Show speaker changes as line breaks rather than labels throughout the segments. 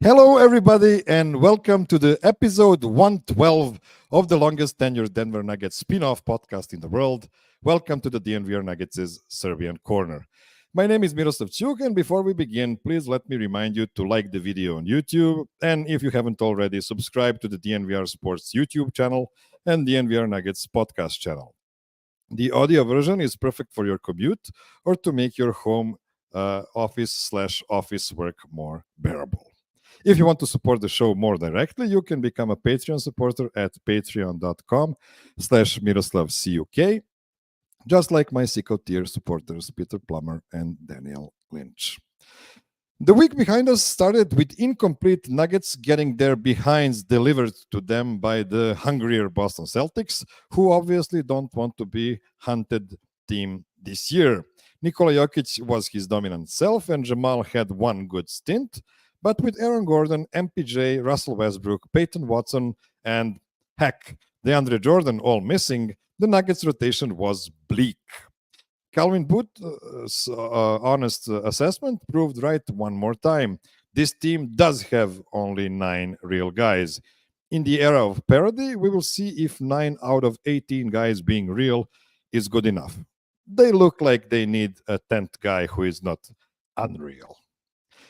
Hello, everybody, and welcome to the episode 112 of the longest tenured Denver Nuggets spin-off podcast in the world. Welcome to the DNVR Nuggets' Serbian Corner. My name is Miroslav, and before we begin, please let me remind you to like the video on YouTube, and if you haven't already, subscribe to the DNVR Sports YouTube channel and DNVR Nuggets podcast channel. The audio version is perfect for your commute or to make your home office/office work more bearable. If you want to support the show more directly, you can become a Patreon supporter at patreon.com/MiroslavCuk, just like my Sicko tier supporters, Peter Plummer and Daniel Lynch. The week behind us started with incomplete Nuggets getting their behinds delivered to them by the hungrier Boston Celtics, who obviously don't want to be hunted team this year. Nikola Jokic was his dominant self, and Jamal had one good stint. But with Aaron Gordon, MPJ, Russell Westbrook, Peyton Watson, and heck, DeAndre Jordan all missing, the Nuggets rotation was bleak. Calvin Booth's honest assessment proved right one more time. This team does have only 9 real guys. In the era of parody, we will see if 9 out of 18 guys being real is good enough. They look like they need a 10th guy who is not unreal.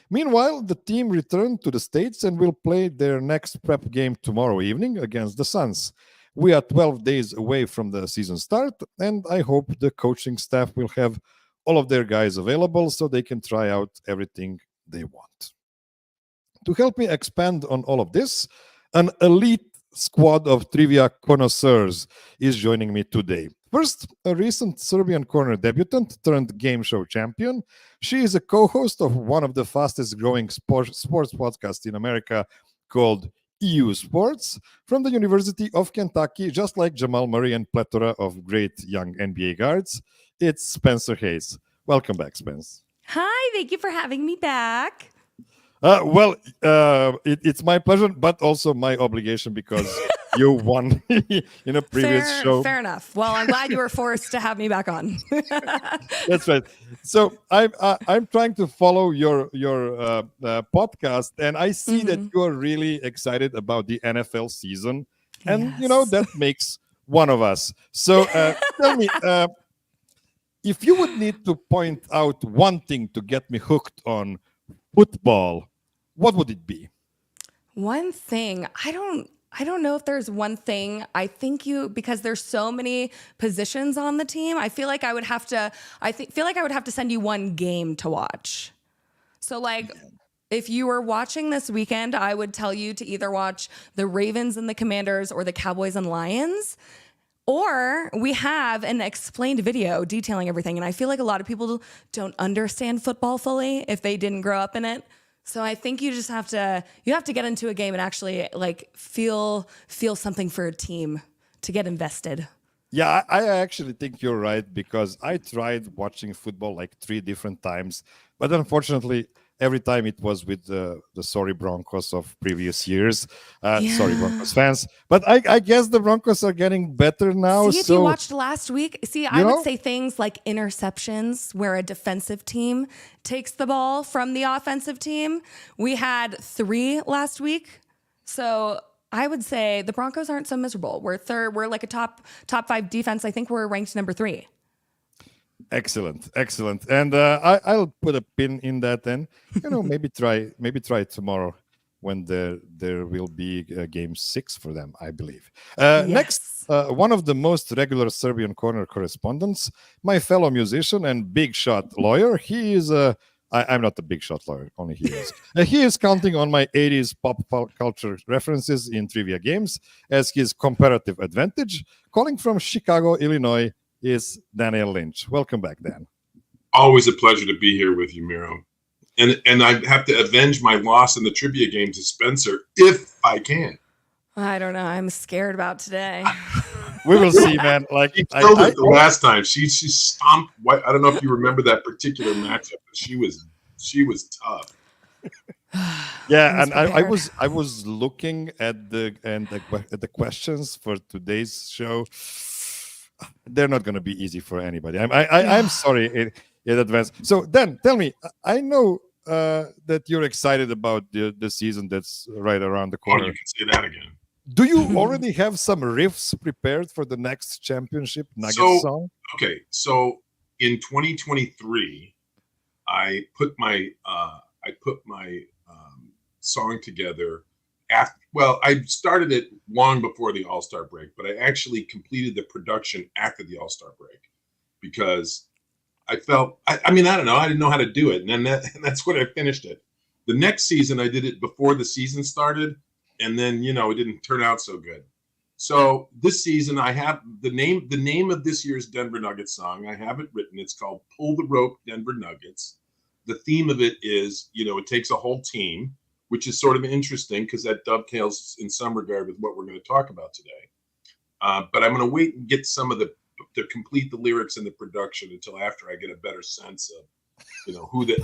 Meanwhile, the team returned to the States and will play their next prep game tomorrow evening against the Suns. We are 12 days away from the season start, and I hope the coaching staff will have all of their guys available so they can try out everything they want. To help me expand on all of this, an elite squad of trivia connoisseurs is joining me today. First, a recent Serbian Corner debutant turned GameShow champion. She is a co-host of one of the fastest-growing sports podcasts in America called EU Sports from the University of Kentucky, just like Jamal Murray and plethora of great young NBA guards. It's Spencer Hayes. Welcome back, Spence.
Hi, thank you for having me back.
It's my pleasure, but also my obligation because you won in a previous show.
Fair enough. Well, I'm glad you were forced to have me back on.
That's right. So I'm trying to follow your podcast, and I see that you are really excited about the NFL season, and that makes one of us. So tell me, if you would need to point out one thing to get me hooked on football, what would it be?
One thing, I don't know if there's one thing. I think because there's so many positions on the team, I feel like I would have to send you one game to watch. So if you were watching this weekend, I would tell you to either watch the Ravens and the Commanders or the Cowboys and Lions. Or we have an explained video detailing everything. And I feel like a lot of people don't understand football fully if they didn't grow up in it. So I think you just have to get into a game and actually feel something for a team to get invested.
Yeah, I actually think you're right, because I tried watching football 3 different times, but unfortunately every time it was with the sorry Broncos of previous years. Sorry, Broncos fans. But I guess the Broncos are getting better now.
See, if you watched last week, I would say things like interceptions, where a defensive team takes the ball from the offensive team. We had 3 last week. So I would say the Broncos aren't so miserable. We're third. We're like a top 5 defense. I think we're ranked number 3.
Excellent. And I'll put a pin in that, and maybe try tomorrow when there will be game 6 for them, I believe.
Yes.
Next, one of the most regular Serbian Corner correspondents, my fellow musician and big shot lawyer. He is I'm not a big shot lawyer, only he is. He is counting on my 80s pop culture references in trivia games as his comparative advantage. Calling from Chicago, Illinois, is Daniel Lynch. Welcome back, Dan.
Always a pleasure to be here with you, Miro. And I have to avenge my loss in the trivia game to Spencer, if I can.
I don't know. I'm scared about today.
We will see, man.
She killed it the last time. She stomped. I don't know if you remember that particular matchup, but she was tough.
Yeah, and I was looking at the questions for today's show. They're not going to be easy for anybody. I'm sorry in advance. So Dan, tell me. I know that you're excited about the season that's right around the
Oh,
corner.
you can say that again.
Do you already have some riffs prepared for the next championship Nuggets
So-
song?
Okay, so in 2023, I put my song together. I started it long before the All-Star break, but I actually completed the production after the All-Star break because I felt I don't know, I didn't know how to do it, and that's when I finished it. The next season, I did it before the season started, and then it didn't turn out so good. So this season, I have the name of this year's Denver Nuggets song. I have it written. It's called "Pull the Rope, Denver Nuggets." The theme of it is, it takes a whole team, which is sort of interesting because that dovetails in some regard with what we're going to talk about today. But I'm going to wait and get some of to complete the lyrics and the production until after I get a better sense of, who the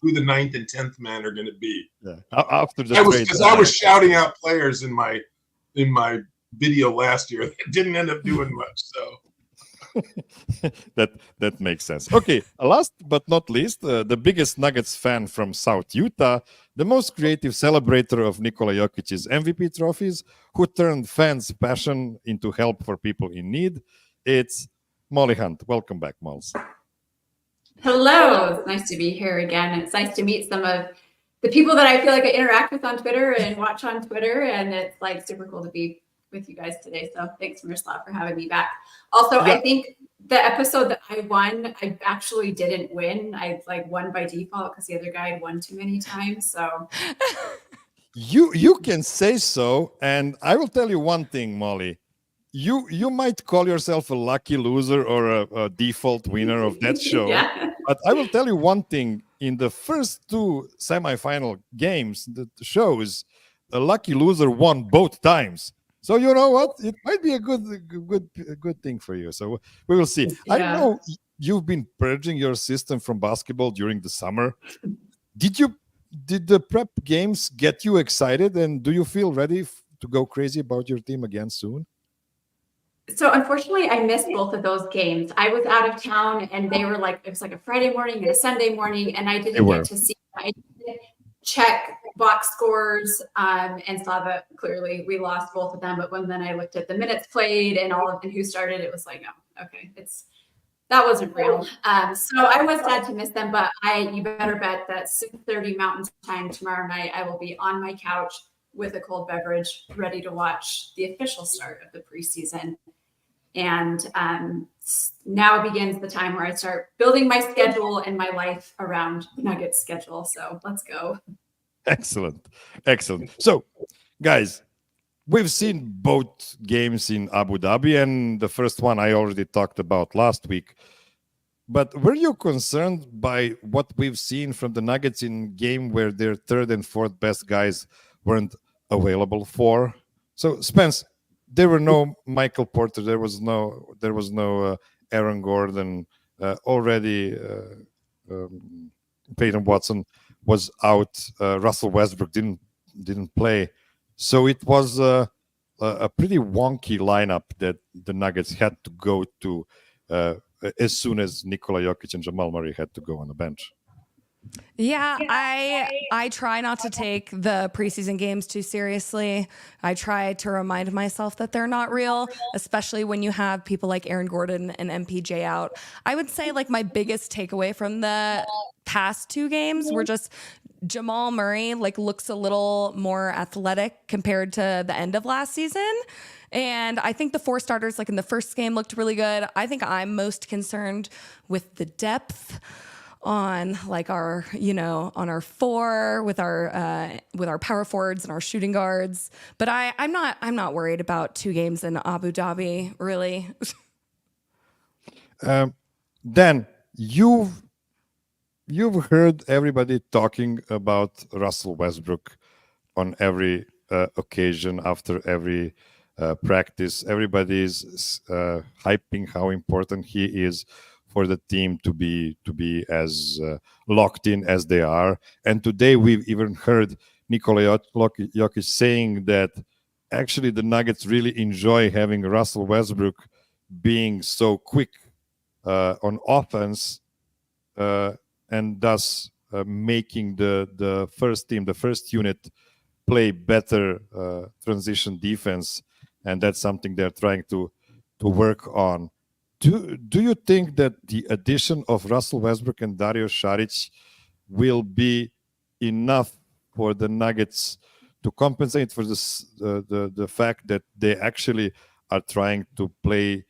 9th and 10th man are going to be.
Yeah. After the
I was shouting out players in my video last year that didn't end up doing much. So
that makes sense. Okay, last but not least, the biggest Nuggets fan from South Utah, the most creative celebrator of Nikola Jokic's MVP trophies, who turned fans' passion into help for people in need. It's Mollie Hunt. Welcome back, Mols.
Hello, it's nice to be here again. It's nice to meet some of the people that I feel like I interact with on Twitter and watch on Twitter, and it's like super cool to be with you guys today. So thanks, Miroslav, for having me back. Also, yeah. I think the episode that I won, I actually didn't win. I won by default because the other guy had won too many times. So
you can say so, and I will tell you one thing, Mollie. You might call yourself a lucky loser or a default winner of that show.
Yeah.
But I will tell you one thing. In the first two semifinal games, the shows, a lucky loser won both times. So you know what? It might be a good thing for you. So we will see. Yeah. I know you've been purging your system from basketball during the summer. Did the prep games get you excited? And do you feel ready to go crazy about your team again soon?
So unfortunately, I missed both of those games. I was out of town, and they were it was a Friday morning and a Sunday morning, and I didn't get to see. I didn't check box scores and saw that clearly we lost both of them. But then I looked at the minutes played and who started, it was oh, okay, that wasn't real. So I was sad to miss them, but you better bet that 6:30 Mountain Time tomorrow night, I will be on my couch with a cold beverage, ready to watch the official start of the preseason. And now begins the time where I start building my schedule and my life around the Nuggets schedule. So let's go.
Excellent. So, guys, we've seen both games in Abu Dhabi, and the first one I already talked about last week. But were you concerned by what we've seen from the Nuggets in game where their third and fourth best guys weren't available for? So, Spence, there were no Michael Porter. There was no Aaron Gordon. Already, Peyton Watson was out. Russell Westbrook didn't play. So it was a pretty wonky lineup that the Nuggets had to go to as soon as Nikola Jokic and Jamal Murray had to go on the bench.
Yeah, I try not to take the preseason games too seriously. I try to remind myself that they're not real, especially when you have people like Aaron Gordon and MPJ out. I would say my biggest takeaway from the past two games were just Jamal Murray looks a little more athletic compared to the end of last season. And I think the four starters in the first game looked really good. I think I'm most concerned with the depth on our on our four with our power forwards and our shooting guards, but I'm not worried about two games in Abu Dhabi really.
Dan, you've heard everybody talking about Russell Westbrook on every occasion after every practice. Everybody's hyping how important he is for the team to be as locked in as they are. And today we've even heard Nikola Jokic saying that actually the Nuggets really enjoy having Russell Westbrook being so quick on offense and thus making the first team, the first unit, play better transition defense, and that's something they're trying to work on. Do you think that the addition of Russell Westbrook and Dario Saric will be enough for the Nuggets to compensate for this, the fact that they actually are trying to play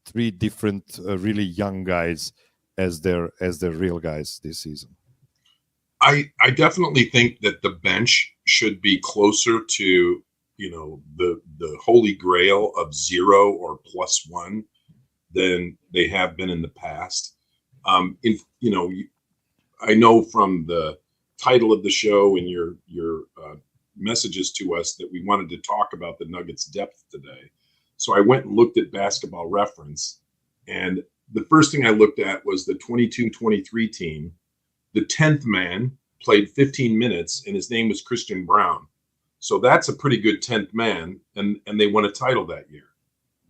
three different really young guys as their real guys this season?
I definitely think that the bench should be closer to, the holy grail of 0 or +1 than they have been in the past. I know from the title of the show and your messages to us that we wanted to talk about the Nuggets depth today. So I went and looked at Basketball Reference, and the first thing I looked at was the 22-23 team. The 10th man played 15 minutes, and his name was Christian Brown. So that's a pretty good 10th man, and they won a title that year.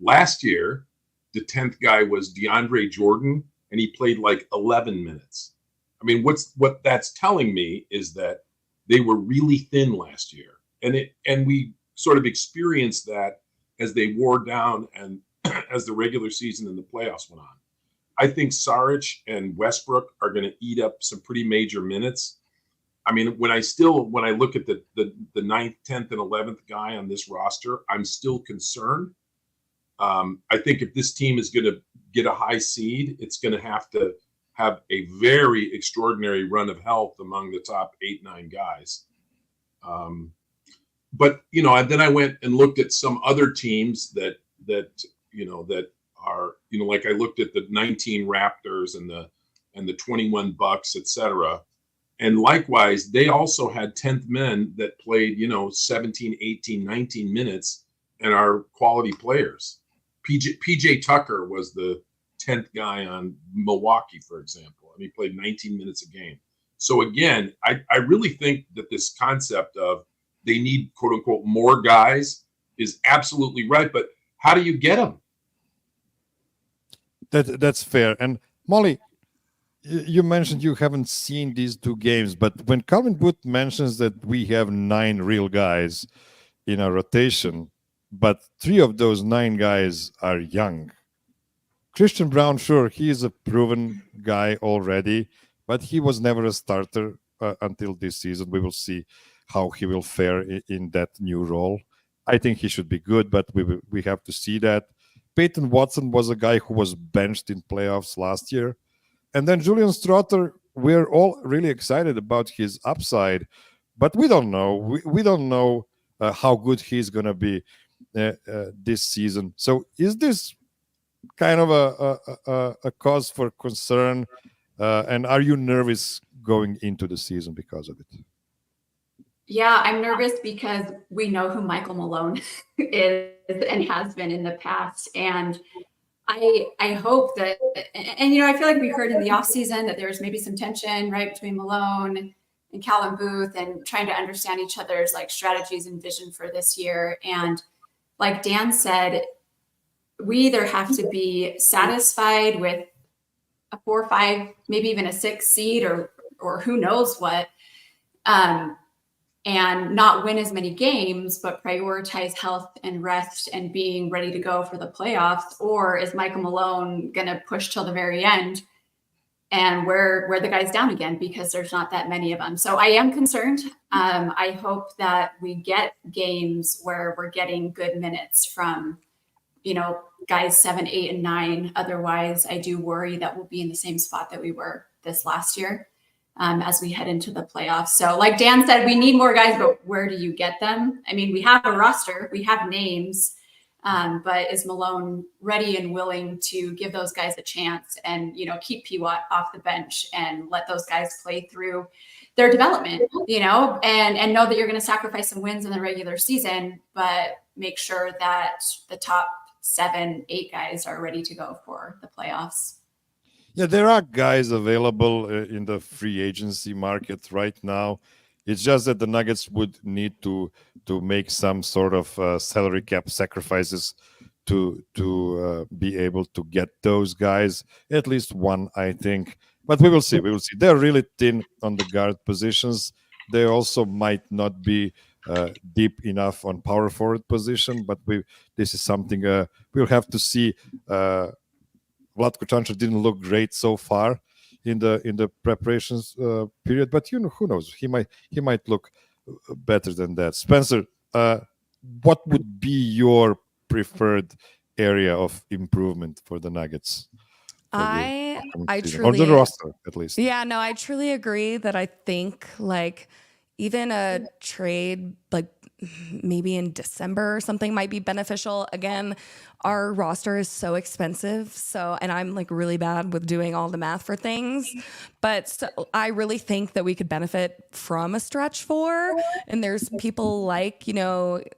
Last year, the 10th guy was DeAndre Jordan, and he played like 11 minutes. I mean, what that's telling me is that they were really thin last year, and we sort of experienced that as they wore down and as the regular season and the playoffs went on. I think Saric and Westbrook are going to eat up some pretty major minutes. I mean, when I look at the 9th, 10th, and 11th guy on this roster, I'm still concerned. I think if this team is going to get a high seed, it's going to have a very extraordinary run of health among the top 8-9 guys. But then I went and looked at some other teams that are, like I looked at the 19 Raptors and the 21 Bucks, etc. And likewise, they also had 10th men that played, 17, 18, 19 minutes and are quality players. PJ Tucker was the 10th guy on Milwaukee, for example, and he played 19 minutes a game. So again, I really think that this concept of they need, quote unquote, more guys is absolutely right. But how do you get them?
That's fair. And Mollie, you mentioned you haven't seen these two games, but when Calvin Booth mentions that we have 9 real guys in our rotation, but 3 of those 9 guys are young. Christian Brown, sure, he is a proven guy already, but he was never a starter until this season. We will see how he will fare in that new role. I think he should be good, but we have to see that. Peyton Watson was a guy who was benched in playoffs last year. And then Julian Strother, we're all really excited about his upside, but we don't know. We don't know how good he's going to be this season. So is this kind of a cause for concern? And are you nervous going into the season because of it?
Yeah, I'm nervous because we know who Michael Malone is and has been in the past. And I hope that, and I feel like we heard in the offseason that there's maybe some tension, right, between Malone and Calvin Booth and trying to understand each other's like strategies and vision for this year. And like Dan said, we either have to be satisfied with a 4 or 5, maybe even a 6 seed or who knows what, and not win as many games, but prioritize health and rest and being ready to go for the playoffs? Or is Michael Malone going to push till the very end and wear the guys down again because there's not that many of them? So I am concerned. I hope that we get games where we're getting good minutes from, guys 7, 8, and 9. Otherwise, I do worry that we'll be in the same spot that we were this last year. As we head into the playoffs. So like Dan said, we need more guys, but where do you get them? I mean, we have a roster, we have names, but is Malone ready and willing to give those guys a chance and, keep P-Watt off the bench and let those guys play through their development, and know that you're going to sacrifice some wins in the regular season, but make sure that the top 7, 8 guys are ready to go for the playoffs.
Yeah, there are guys available in the free agency market right now. It's just that the Nuggets would need to make some sort of salary cap sacrifices to be able to get those guys. At least one, I think. But we will see. We will see. They're really thin on the guard positions. They also might not be deep enough on power forward position. But this is something we'll have to see. Vlatko Čančar didn't look great so far in the preparations period, but who knows? He might look better than that. Spencer, what would be your preferred area of improvement for the Nuggets?
I
Or the roster, at least.
Yeah, no, I truly agree that I think like even a trade like maybe in December or something might be beneficial. Again, our roster is so expensive. And I'm like really bad with doing all the math for things. But I really think that we could benefit from a stretch four. And there's people like,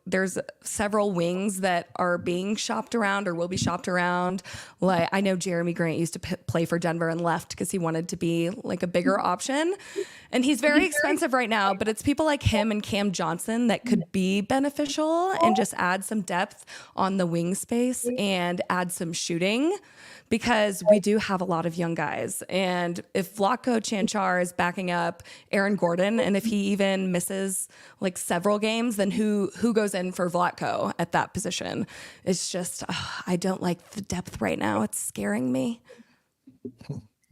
there's several wings that are being shopped around or will be shopped around. Like I know Jeremy Grant used to play for Denver and left because he wanted to be like a bigger option. And he's very expensive right now, but it's people like him and Cam Johnson that could be beneficial and just add some depth on the wing space and add some shooting because we do have a lot of young guys. And if Vlatko Čančar is backing up Aaron Gordon, and if he even misses like several games, then who goes in for Vlatko at that position? It's just, I don't like the depth right now. It's scaring me.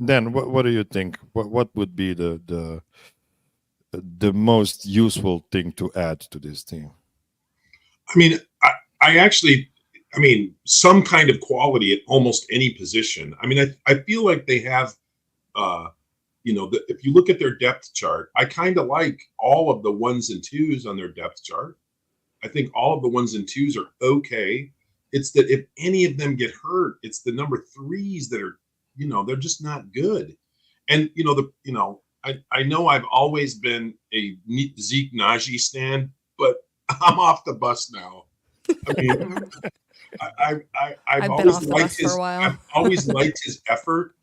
Dan, what do you think? What would be the most useful thing to add to this team?
I mean, I mean, some kind of quality at almost any position. I mean, I feel like they have, if you look at their depth chart, I kind of like all of the ones and twos on their depth chart. I think all of the ones and twos are okay. It's that if any of them get hurt, it's the number threes that are, they're just not good. And, I know I've always been a Zeke Naji stan, but I'm off the bus now. I mean, I've always liked his. I've always liked his effort,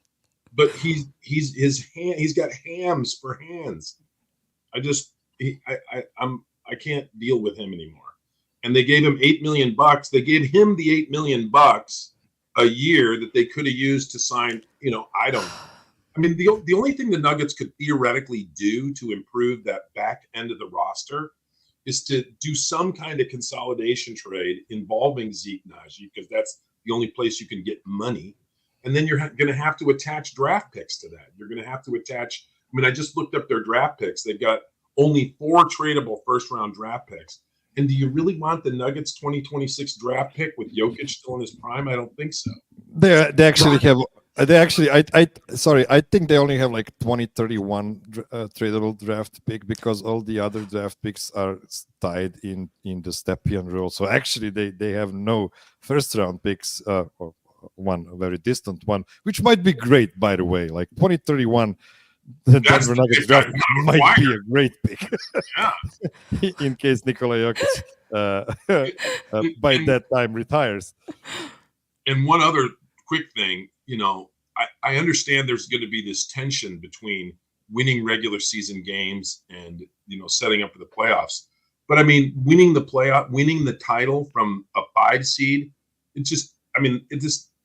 but he's got hams for hands. I can't deal with him anymore. And they gave him $8 million. They gave him the $8 million a year that they could have used to sign. I don't know. I mean, the only thing the Nuggets could theoretically do to improve that back end of the roster is to do some kind of consolidation trade involving Zeke Naji, because that's the only place you can get money. And then you're going to have to attach draft picks to that. You're going to have to attach. I mean, I just looked up their draft picks. They've got only 4 tradable first-round draft picks. And do you really want the Nuggets 2026 draft pick with Jokic still in his prime? I don't think so.
They actually have. They actually, I think they only have like 2031 tradable draft pick because all the other draft picks are tied in the Stepien rule. So actually, they have no first round picks, or one a very distant one, which might be great, by the way. Like 2031, the Denver Nuggets draft might be a great pick. In case Nikola Jokic by that time retires.
And one other quick thing, I understand there's going to be this tension between winning regular season games and, setting up for the playoffs. But I mean, winning the title from a 5 seed, it just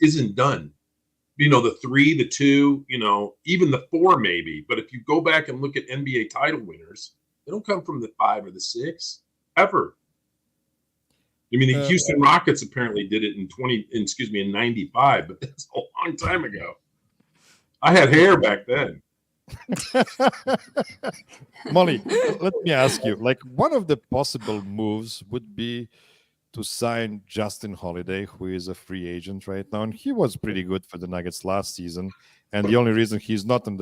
isn't done. The 3, the 2, even the 4 maybe. But if you go back and look at NBA title winners, they don't come from the 5 or the 6 ever. I mean, the Houston Rockets apparently did it in 95, but that's a long time ago. I had hair back then.
Molly, let me ask you, like one of the possible moves would be to sign Justin Holiday, who is a free agent right now. And he was pretty good for the Nuggets last season. And the only reason he's not on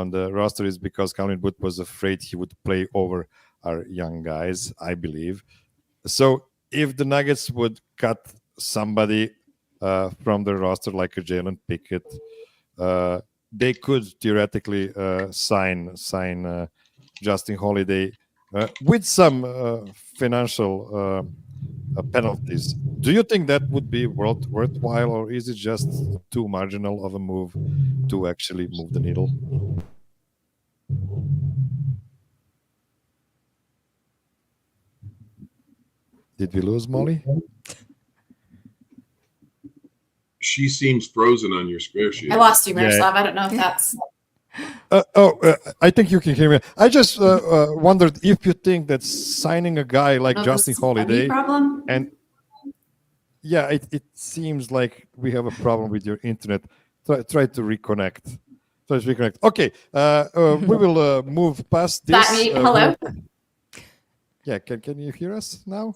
the roster is because Calvin Booth was afraid he would play over our young guys, I believe. So if the Nuggets would cut somebody from the roster like a Jalen Pickett, they could theoretically sign Justin Holiday with some financial penalties. Do you think that would be worthwhile, or is it just too marginal of a move to actually move the needle? Did we lose Molly?
She seems frozen on your spare sheet.
I lost you, Miroslav. I don't know if that's.
I think you can hear me. I just wondered if you think that signing a guy like Justin Holiday,
problem.
and yeah, it seems like we have a problem with your internet. Try to reconnect. Okay, we will move past this.
That me? Hello.
Yeah, can you hear us now?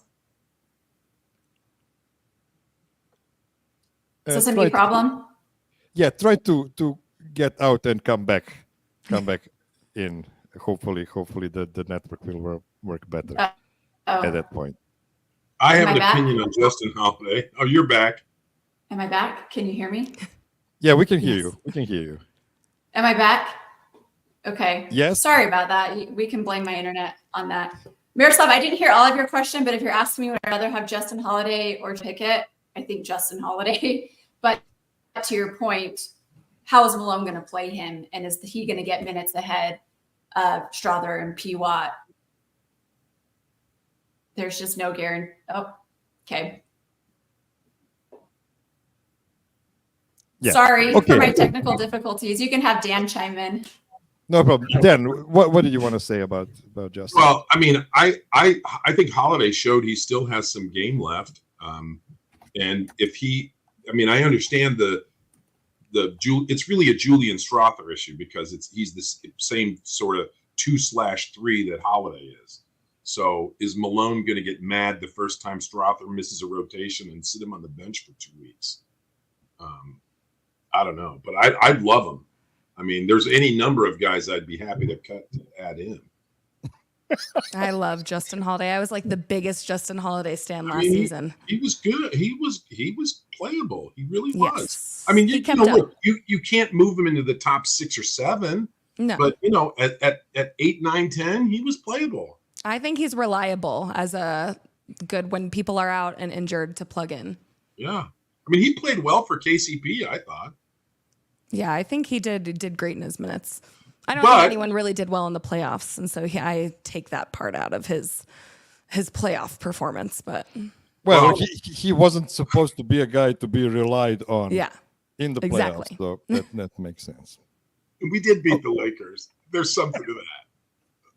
Is this a me problem?
Yeah, try to get out and come back in. Hopefully the network will work better at that point.
I have an opinion on Justin Holiday. Oh, you're back.
Am I back? Can you hear me?
Yeah, we can hear you. We can hear you.
Am I back? Okay.
Yes.
Sorry about that. We can blame my internet on that. Miroslav, I didn't hear all of your question, but if you're asking me would I rather have Justin Holiday or Pickett, I think Justin Holiday. But to your point, how is Malone going to play him? And is he going to get minutes ahead of Strother and P. Watt? There's just no guarantee. Oh, okay.
Yeah.
Sorry for my technical difficulties. You can have Dan chime in.
No problem. Dan, what did you want to say about Justin?
Well, I mean, I think Holiday showed he still has some game left. And if he, I mean, I understand it's really a Julian Strother issue because he's the same sort of 2/3 that Holiday is. So is Malone going to get mad the first time Strother misses a rotation and sit him on the bench for 2 weeks? I don't know, but I'd love him. I mean, there's any number of guys I'd be happy to add in.
I love Justin Holiday. I was like the biggest Justin Holiday stan last season.
He was good. He was playable. He really was.
Yes.
I mean, you can't move him into the top 6 or 7.
No.
But at 8, 9, 10, he was playable.
I think he's reliable as a good when people are out and injured to plug in.
Yeah. I mean, he played well for KCP, I thought.
Yeah, I think he did great in his minutes. I don't think anyone really did well in the playoffs, and so I take that part out of his playoff performance. But
he wasn't supposed to be a guy to be relied on.
Yeah,
in the playoffs, so that makes sense.
We did beat the Lakers. There's something to that.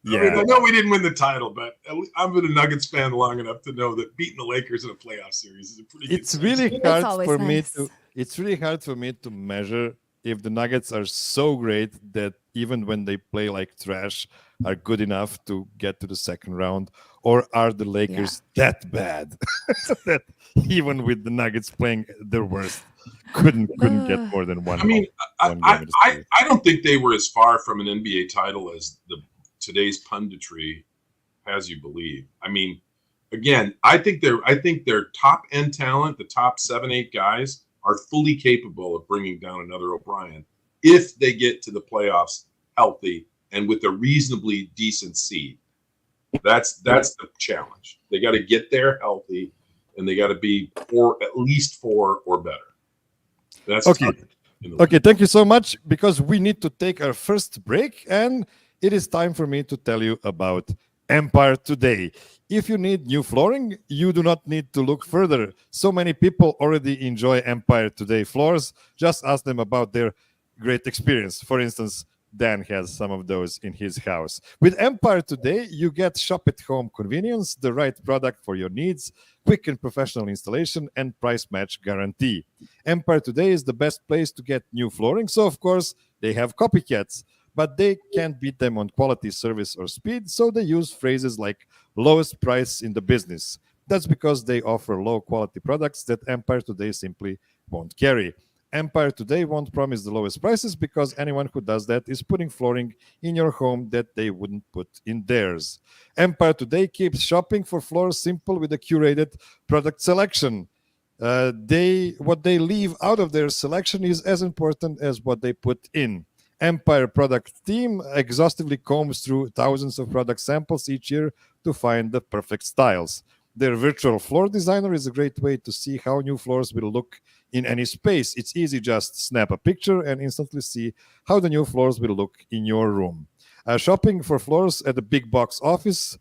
Yeah.
I mean, I know we didn't win the title, but I've been a Nuggets fan long enough to know that beating the Lakers in a playoff series is a pretty good
It's really hard for me
nice.
It's really hard for me to measure if the Nuggets are so great that even when they play like trash are good enough to get to the second round, or are the Lakers that bad that even with the Nuggets playing their worst couldn't get more than one.
I mean, I don't think they were as far from an NBA title as today's punditry has you believe. I mean, again, I think their top end talent, the top 7, 8 guys, are fully capable of bringing down another O'Brien if they get to the playoffs healthy and with a reasonably decent seed. That's the challenge. They got to get there healthy, and they got to be at least 4 or better. That's
okay. Okay, thank you so much, because we need to take our first break, and it is time for me to tell you about Empire Today. If you need new flooring, you do not need to look further. So many people already enjoy Empire Today floors. Just ask them about their great experience. For instance, Dan has some of those in his house. With Empire Today, you get shop-at-home convenience, the right product for your needs, quick and professional installation, and price match guarantee. Empire Today is the best place to get new flooring, so of course, they have copycats. But they can't beat them on quality, service, or speed, so they use phrases like lowest price in the business. That's because they offer low-quality products that Empire Today simply won't carry. Empire Today won't promise the lowest prices because anyone who does that is putting flooring in your home that they wouldn't put in theirs. Empire Today keeps shopping for floors simple with a curated product selection. What they leave out of their selection is as important as what they put in. Empire product team exhaustively combs through thousands of product samples each year to find the perfect styles. Their virtual floor designer is a great way to see how new floors will look in any space. It's easy, just snap a picture and instantly see how the new floors will look in your room. Shopping for floors at a big box office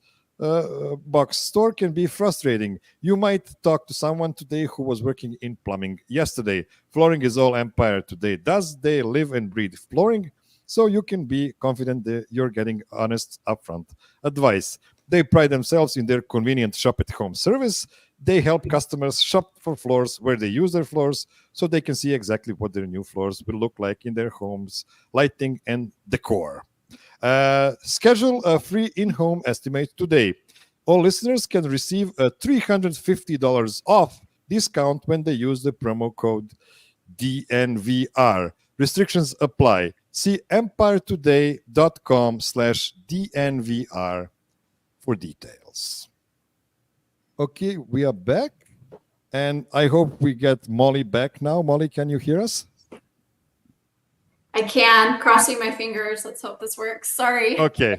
box store can be frustrating. You might talk to someone today who was working in plumbing yesterday. Flooring is all Empire today. Does they live and breathe flooring? So you can be confident that you're getting honest, upfront advice. They pride themselves in their convenient shop-at-home service. They help customers shop for floors where they use their floors so they can see exactly what their new floors will look like in their homes, lighting, and decor. Schedule a free in-home estimate today. All listeners can receive a $350 off discount when they use the promo code DNVR. Restrictions apply. See empiretoday.com/DNVR for details. Okay, we are back. And I hope we get Mollie back now. Mollie, can you hear us?
I can. Crossing my fingers. Let's hope this works. Sorry.
Okay.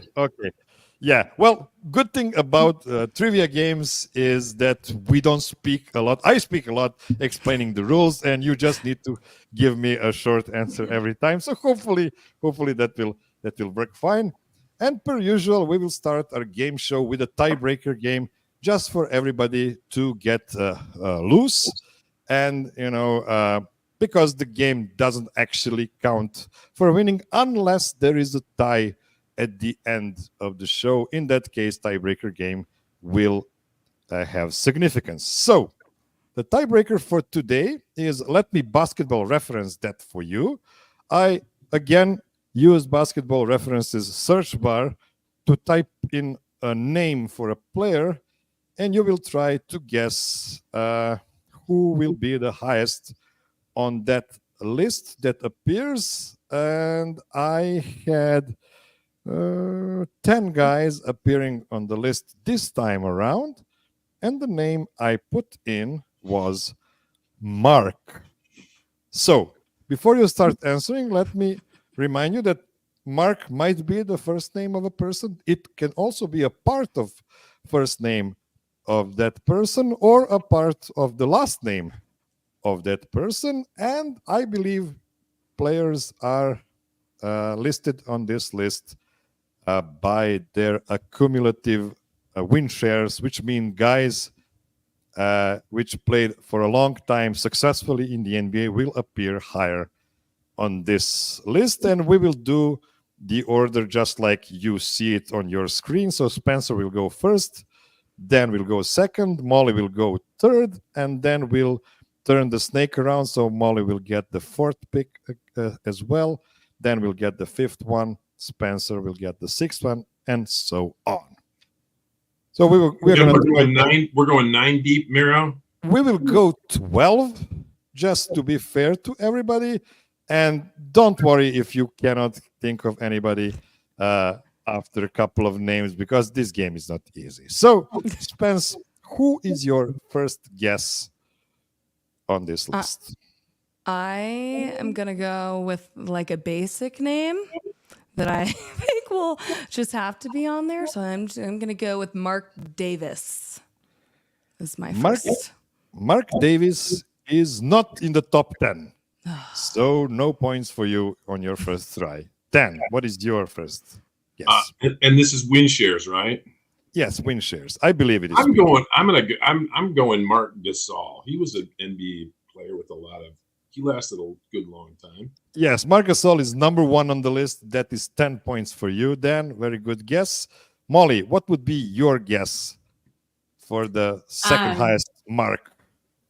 Yeah. Well, good thing about trivia games is that we don't speak a lot. I speak a lot explaining the rules, and you just need to give me a short answer every time. So hopefully that will work fine. And per usual, we will start our game show with a tiebreaker game, just for everybody to get loose, and because the game doesn't actually count for winning unless there is a tie at the end of the show. In that case, tiebreaker game will have significance. So the tiebreaker for today is, let me basketball reference that for you. I again use basketball references search bar to type in a name for a player, and you will try to guess who will be the highest on that list that appears. And I had 10 guys appearing on the list this time around, and the name I put in was Mark. So before you start answering, let me remind you that Mark might be the first name of a person. It can also be a part of first name of that person or a part of the last name of that person. And I believe players are listed on this list by their accumulative win shares, which mean guys which played for a long time successfully in the NBA will appear higher on this list. And we will do the order just like you see it on your screen. So Spencer will go first, Dan will go second, Mollie will go third, and then we'll turn the snake around. So Mollie will get the fourth pick as well. Then we'll get the fifth one. Spencer will get the sixth one, and so on. So we're
going 9 deep, Miro.
We will go 12, just to be fair to everybody. And don't worry if you cannot think of anybody after a couple of names, because this game is not easy. So, Spence, who is your first guess on this list?
I am going to go with like a basic name that I think will just have to be on there. So I'm going to go with Mark Davis. Is my first.
Mark Davis is not in the top 10. So no points for you on your first try. Dan, what is your first guess?
And this is win shares, right?
Yes, win shares. I believe it is.
I'm going Mark Gasol. He was an NBA player with he lasted a good long time.
Yes, Marc Gasol is number 1 on the list. That is 10 points for you, Dan. Very good guess. Mollie, what would be your guess for the second highest mark?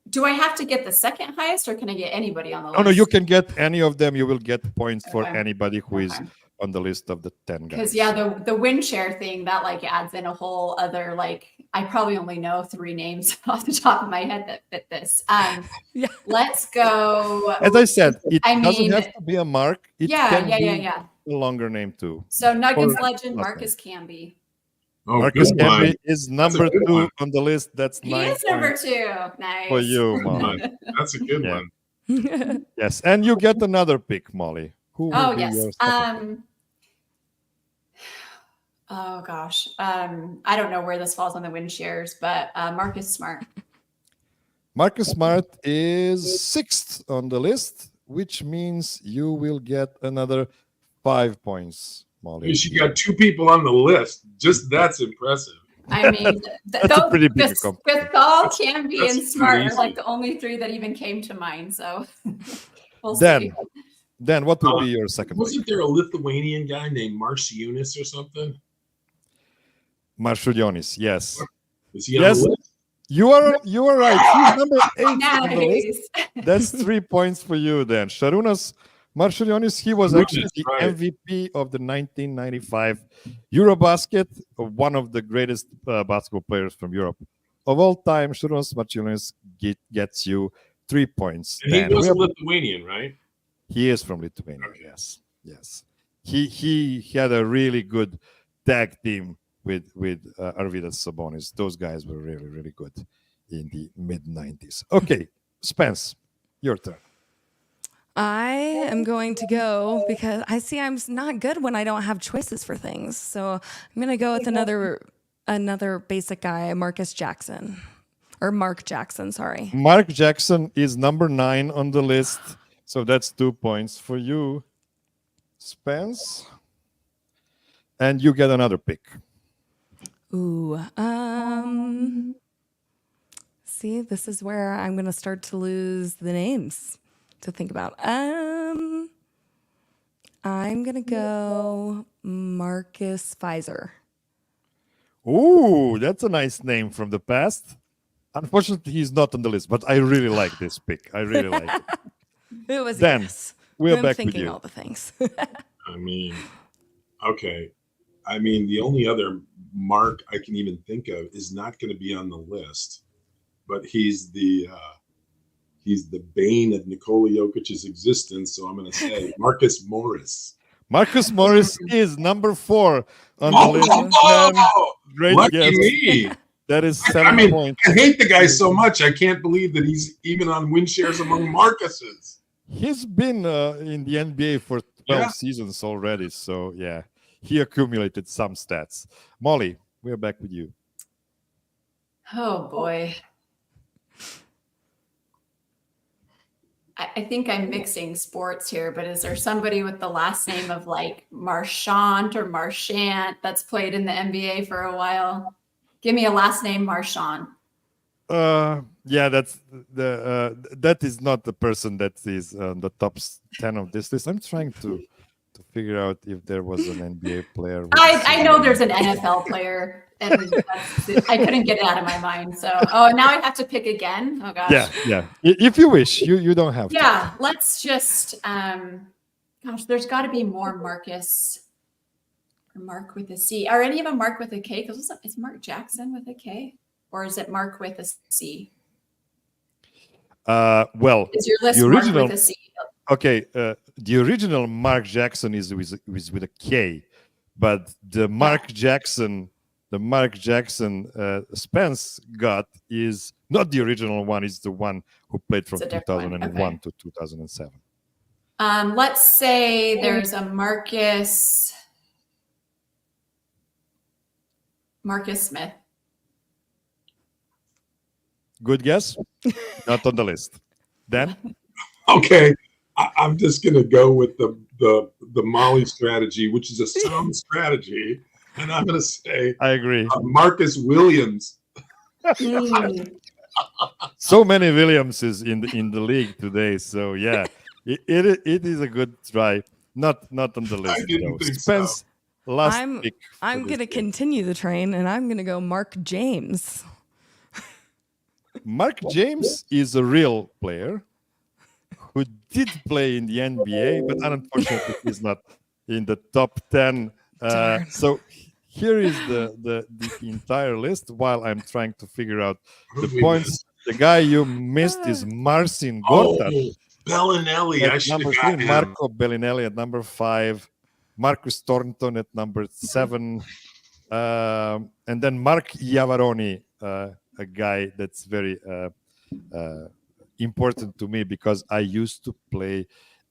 Do I have to get the second highest, or can I get anybody on the list?
Oh, no, you can get any of them. You will get points for anybody who is on the list of the 10 guys.
Because the win share thing, that like adds in a whole other, like, I probably only know 3 names off the top of my head that fit this. Let's go.
As I said, it doesn't have to be a mark. It can be
a
longer name too.
So Nuggets legend Marcus Camby.
Oh,
Marcus Camby is number 2 on the list. That's 9
He is number 2. Nice.
For you, Mollie.
That's a good one.
Yes, and you get another pick, Mollie. Who will be your second pick?
Oh gosh. I don't know where this falls on the win shares, but Marcus Smart.
Marcus Smart is 6th on the list, which means you will get another 5 points, Mollie.
She got 2 people on the list. Just that's impressive.
I mean,
That's a pretty big accomplishment.
Gasol, Camby, and
That's
Smart
pretty
are like
easy.
the only three that even came to mind. So we'll
Dan,
see.
Dan, what would be your second pick?
Wasn't there a Lithuanian guy named Marciunas or something?
Marciulionis, yes.
Is he on the list?
You are right. He's number 8 on the list.
Nice.
That's 3 points for you then. Sharunas Marciulionis, he was
Sharunas,
actually the
right.
MVP of the 1995 Eurobasket, one of the greatest basketball players from Europe of all time. Sharunas Marciulionis gets you 3 points.
And he was a Lithuanian, right?
He is from Lithuania.
Okay.
Yes. He had a really good tag team with Arvydas Sabonis. Those guys were really, really good in the mid-90s. Okay, Spence, your turn.
I am going to go because I see I'm not good when I don't have choices for things. So I'm going to go with another basic guy, Mark Jackson, sorry.
Mark Jackson is number 9 on the list. So that's 2 points for you, Spence. And you get another pick.
Ooh, see, this is where I'm going to start to lose the names to think about. I'm going to go Marcus Fizer.
Ooh, that's a nice name from the past. Unfortunately, he's not on the list, but I really like this pick. I really like it.
It was
Dan,
yes.
we're
I'm
back with
thinking
you.
all the things.
I mean, okay. I mean, the only other Mark I can even think of is not going to be on the list, but he's the bane of Nikola Jokic's existence. So I'm going to say Marcus Morris.
Marcus Morris is number 4 on the list. Great
Lucky
guess.
me.
That is 7 points.
I hate the guy so much. I can't believe that he's even on win shares among Marcuses.
He's been in the NBA for 12 seasons already. So, yeah, he accumulated some stats. Molly, we're back with you.
Oh boy. I think I'm mixing sports here, but is there somebody with the last name of like Marchant or Marchant that's played in the NBA for a while? Give me a last name Marchant.
Yeah, that's that is not the person that is on the top 10 of this list. I'm trying to figure out if there was an NBA player.
I know there's an NFL player, and I couldn't get it out of my mind. So, now I have to pick again. Oh gosh.
Yeah. If you wish, you don't have to.
Yeah, let's just. Gosh, there's got to be more Marcus. Or Mark with a C. Are any of them Mark with a K? Because is Mark Jackson with a K, or is it Mark with a C?
Well,
is your list
the original,
Mark with a C?
Okay, the original Mark Jackson is with a K, but the Mark Jackson Spence got is not the original one. It's the one who played from 2001 to 2007.
Let's say there's a Marcus Smith.
Good guess. Not on the list. Dan?
Okay, I'm just going to go with the Molly strategy, which is a sound strategy, and I'm going to say
I agree.
Marcus Williams.
So many Williamses in the league today. So yeah, it is a good try. Not on the list.
I didn't think
Spence,
so.
last pick.
I'm going to continue the train, and I'm going to go Mark James.
Mark James is a real player who did play in the NBA, but unfortunately he's not in the top 10. So here is the entire list while I'm trying to figure out the points. The guy you missed is Marcin Gortat.
Bellinelli. I should have got him.
Marco Bellinelli at number 5. Marcus Thornton at number 7. And then Mark Iavaroni, a guy that's very important to me because I used to play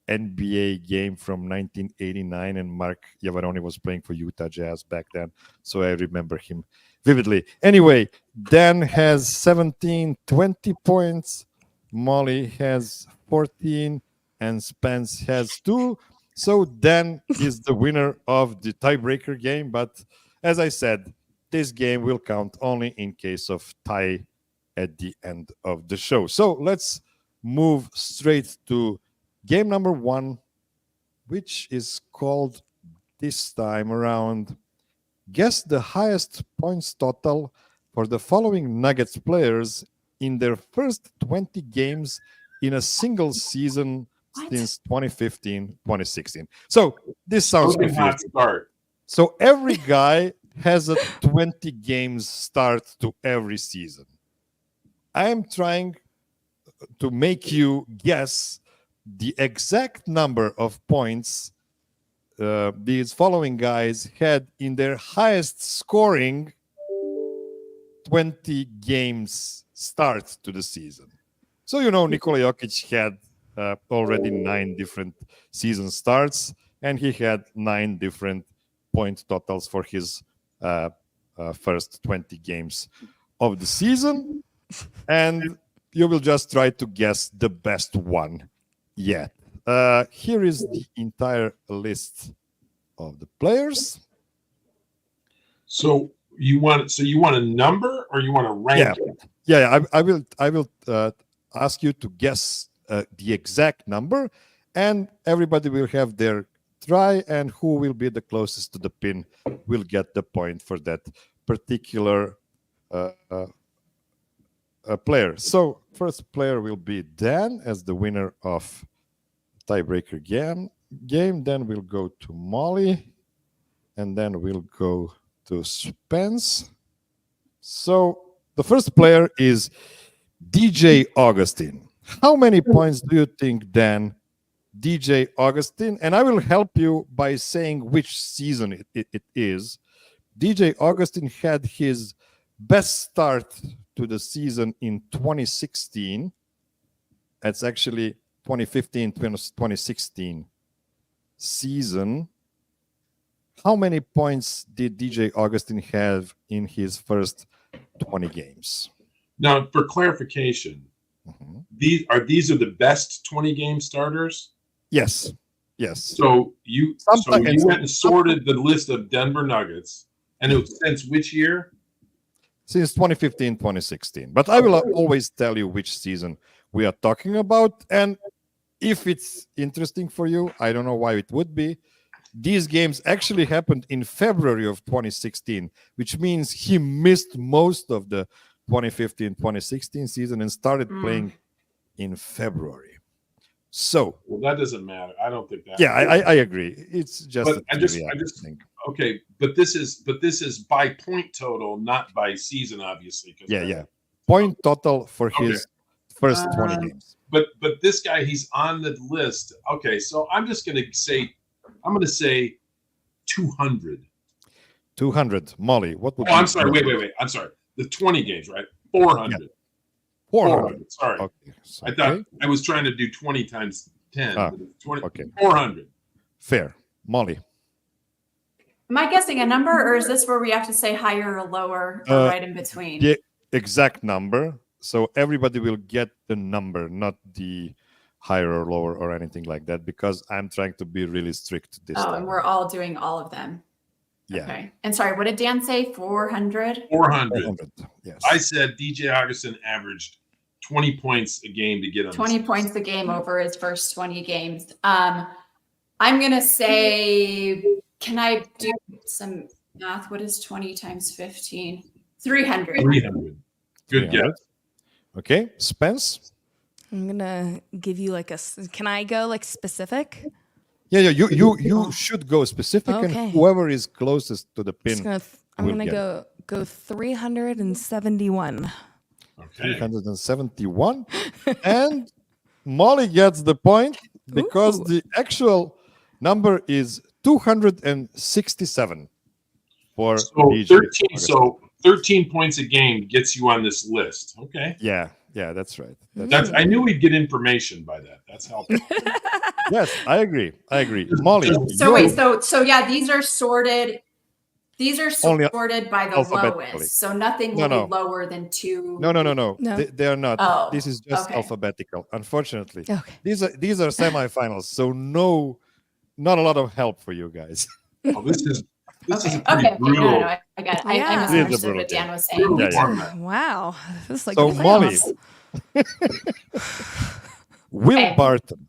NBA game from 1989 and Mark Iavaroni was playing for Utah Jazz back then. So I remember him vividly. Anyway, Dan has 17, 20 points. Molly has 14 and Spence has 2. So Dan is the winner of the tiebreaker game. But as I said, this game will count only in case of tie at the end of the show. So let's move straight to game number 1, which is called this time around Guess the highest points total for the following Nuggets players in their first 20 games in a single season since 2015-2016. So this sounds confusing.
Start.
So every guy has a 20 games start to every season. I am trying to make you guess the exact number of points these following guys had in their highest scoring 20 games start to the season. So, Nikola Jokic had already 9 different season starts, and he had 9 different point totals for his first 20 games of the season. And you will just try to guess the best one yet. Here is the entire list of the players.
So you want a number or you want to rank it?
Yeah. I will ask you to guess the exact number, and everybody will have their try, and who will be the closest to the pin will get the point for that particular player. So first player will be Dan as the winner of Tiebreaker game. Then we'll go to Mollie, and then we'll go to Spence. So the first player is DJ Augustine. How many points do you think, Dan, DJ Augustine? And I will help you by saying which season it is. DJ Augustine had his best start to the season in 2016. That's actually 2015-2016 season. How many points did DJ Augustine have in his first 20 games?
Now, for clarification, these are the best 20 game starters?
Yes.
So you went and sorted the list of Denver Nuggets, and it was since which year?
Since 2015-2016. But I will always tell you which season we are talking about. And if it's interesting for you, I don't know why it would be. These games actually happened in February of 2016, which means he missed most of the 2015-2016 season and started playing in February. So,
well, that doesn't matter. I don't think that.
Yeah, I agree. It's just.
But I just think. Okay, but this is by point total, not by season, obviously.
Yeah. Point total for his first 20 games.
But this guy, he's on the list. Okay, so I'm going to say 200.
200. Mollie, what would?
Oh, I'm sorry. Wait. I'm sorry. The 20 games, right? 400.
Yeah. 400.
Sorry.
Okay. So,
I thought I was trying to do 20 times 10. 20.
Okay.
400.
Fair. Mollie.
Am I guessing a number, or is this where we have to say higher or lower or right in between?
The exact number. So everybody will get the number, not the higher or lower or anything like that, because I'm trying to be really strict this time.
And we're all doing all of them.
Yeah.
Okay. And sorry, what did Dan say? 400?
400.
Yes.
I said DJ Augustin averaged 20 points a game to get on
20 points a game over his first 20 games. I'm going to say, can I do some math? What is 20 times 15? 300.
300. Good guess.
Okay. Spence?
I'm going to give you can I go specific?
Yeah, you should go specific,
Okay.
and whoever is closest to the pin.
I'm going to go 371.
Okay.
371. And Mollie gets the point because the actual number is 267 for DJ.
13 points a game gets you on this list. Okay.
Yeah, that's right.
I knew we'd get information by that. That's helpful.
Yes, I agree. Mollie.
So yeah, these are sorted. These are sorted by the lowest. So nothing will be lower than 2.
No. They are not.
Oh,
this is just alphabetical. Unfortunately.
Okay.
These are semifinals, so not a lot of help for you guys.
Oh, this is This is a
Okay.
pretty
Okay.
brutal.
No, I got it.
Yeah.
I
It is a
misunderstood
brutal
what Dan was saying.
Brutal
Yeah, yeah.
format.
Wow. This is like
So,
the
Molly.
playoffs.
Will
Okay.
Barton.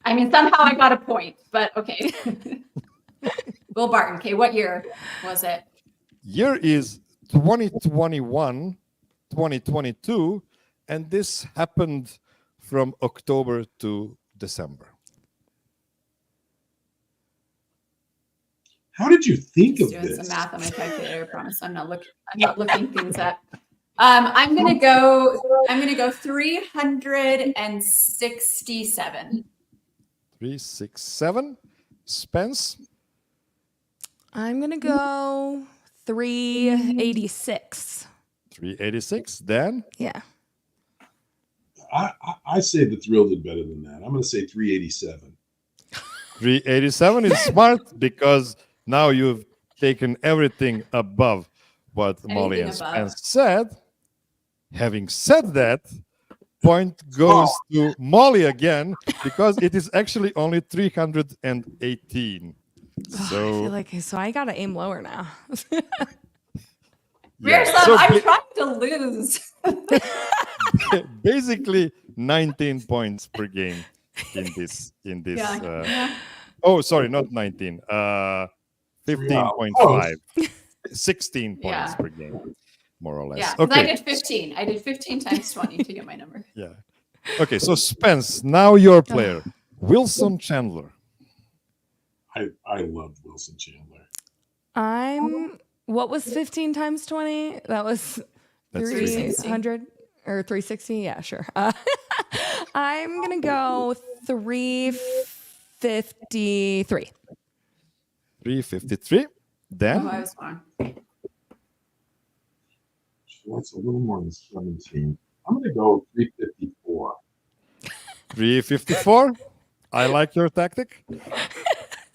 I mean, somehow I got a point, but okay. Will Barton. Okay, what year was it?
Year is 2021, 2022, and this happened from October to December.
How did you think
Just
of
doing
this?
some math on my calculator. I promise I'm not looking things up. I'm gonna go 367.
367. Spence.
I'm going to go 386.
386. Dan.
Yeah.
I say the Thrill did better than that. I'm going to say 387.
387 is smart because now you've taken everything above what Molly and Spence said. Having said that, point goes to Molly again because it is actually only 318. So
I feel like I gotta aim lower now.
Miroslav,
So
I'm trying to lose.
basically 19 points per game in this.
Yeah.
Oh, sorry, not 19. 15.5. 16 points per game, more or less.
Yeah,
Okay.
I did 15. I did 15 times 20 to get my number.
Yeah. Okay, so Spence, now your player, Wilson Chandler.
I loved Wilson Chandler.
What was 15 times 20? That was
That's
300 or 360? Yeah, sure. I'm going to go 353.
353. Dan?
Oh, I was wrong.
That's a little more than 17. I'm going to go 354.
354. I like your tactic.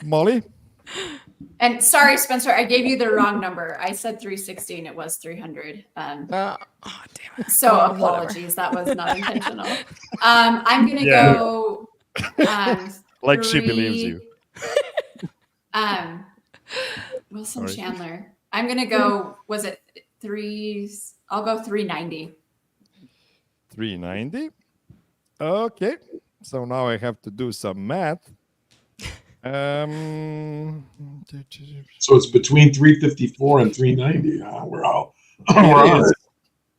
Molly?
And sorry, Spencer, I gave you the wrong number. I said 360 and it was 300.
Oh, damn it.
So
Well,
apologies. That was not intentional. I'm going to go.
Like she believes you.
Wilson Chandler. I'm going to go, was it 3? I'll go 390.
390. Okay. So now I have to do some math.
So it's between 354 and 390. We're all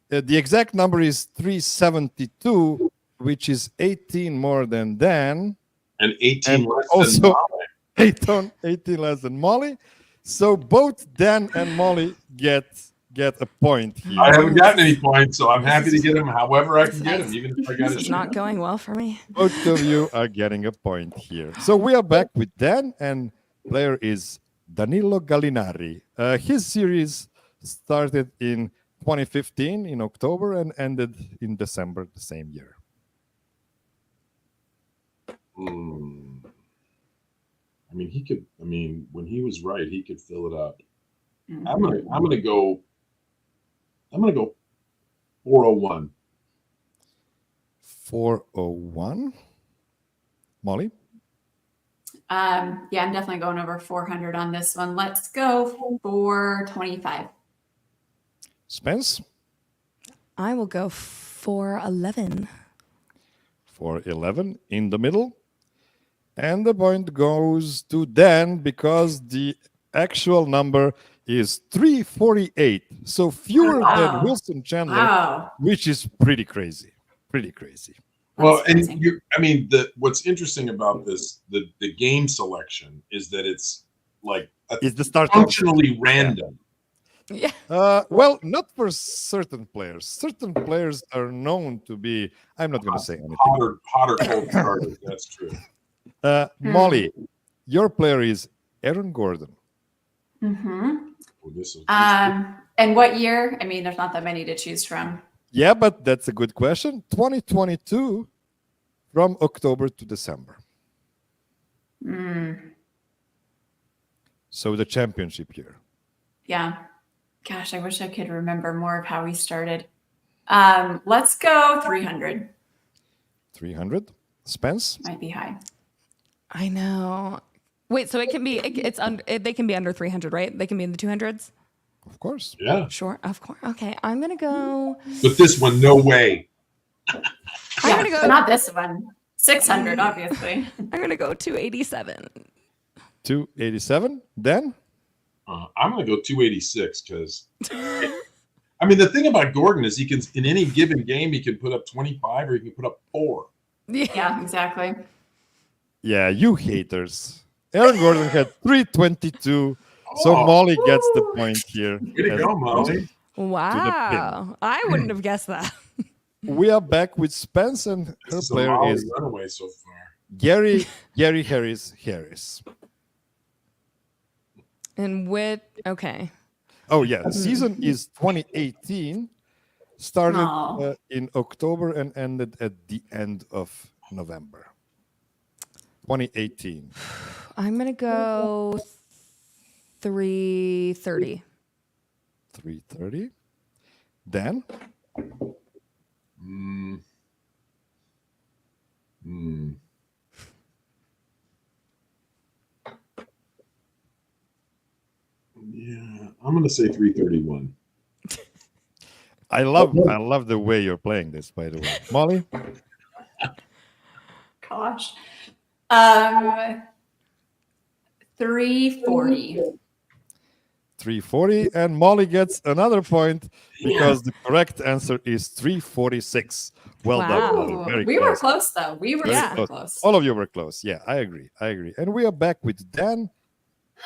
the exact number is 372, which is 18 more than Dan.
And 18
And
less
also
than Molly.
18 less than Molly. So both Dan and Molly get a point here.
I haven't gotten any points, so I'm happy to get them however I can get them, even if I got
This is not going well for me.
Both of you are getting a point here. So we are back with Dan, and player is Danilo Gallinari. His series started in 2015 in October and ended in December the same year.
I mean, he could. I mean, when he was right, he could fill it up. I'm gonna go 401.
401. Molly?
Yeah, I'm definitely going over 400 on this one. Let's go 425.
Spence?
I will go 411.
411 in the middle. And the point goes to Dan because the actual number is 348. So fewer than Wilson Chandler, which is pretty crazy. Pretty crazy.
Well, and what's interesting about this, the game selection is that it's like
It's the start
functionally random.
Yeah.
Well, not for certain players. Certain players are known to be, I'm not going to say anything.
Hot or cold starters, that's true.
Molly, your player is Aaron Gordon.
Mm-hmm.
Well,
and what year? I mean, there's not that many to choose from.
Yeah, but that's a good question. 2022 from October to December. So the championship year.
Yeah. Gosh, I wish I could remember more of how he started. Let's go 300.
300. Spence?
Might be high.
I know. Wait, so it can be it's under they can be under 300, right? They can be in the 200s.
Of course.
Yeah.
Sure, of course. Okay, I'm gonna go.
But this one, no way.
I'm gonna go.
Not this one. 600, obviously.
I'm gonna go 287.
287. Then
I'm going to go 286 because, I mean, the thing about Gordon is he can, in any given game, he can put up 25 or he can put up 4.
Yeah, exactly.
yeah, you haters. Aaron Gordon had 322. So Mollie gets the point here.
Way to go, Mollie.
Wow, I wouldn't have guessed that.
We are back with Spence, and her
This is a
player
Mollie
is
runaway so far.
Gary Harris.
And okay.
Oh yeah, season is 2018. Started
Aw.
in October and ended at the end of November. 2018.
I'm gonna go 330.
330. Dan?
Yeah, I'm going to say 331.
I love the way you're playing this, by the way. Mollie?
Gosh. 340.
340, and Mollie gets another point because the correct answer is 346. Well done,
Wow.
Mollie. Very
We
close.
were close, though. We were
Very
super
close.
close.
All of you were close. Yeah, I agree. And we are back with Dan.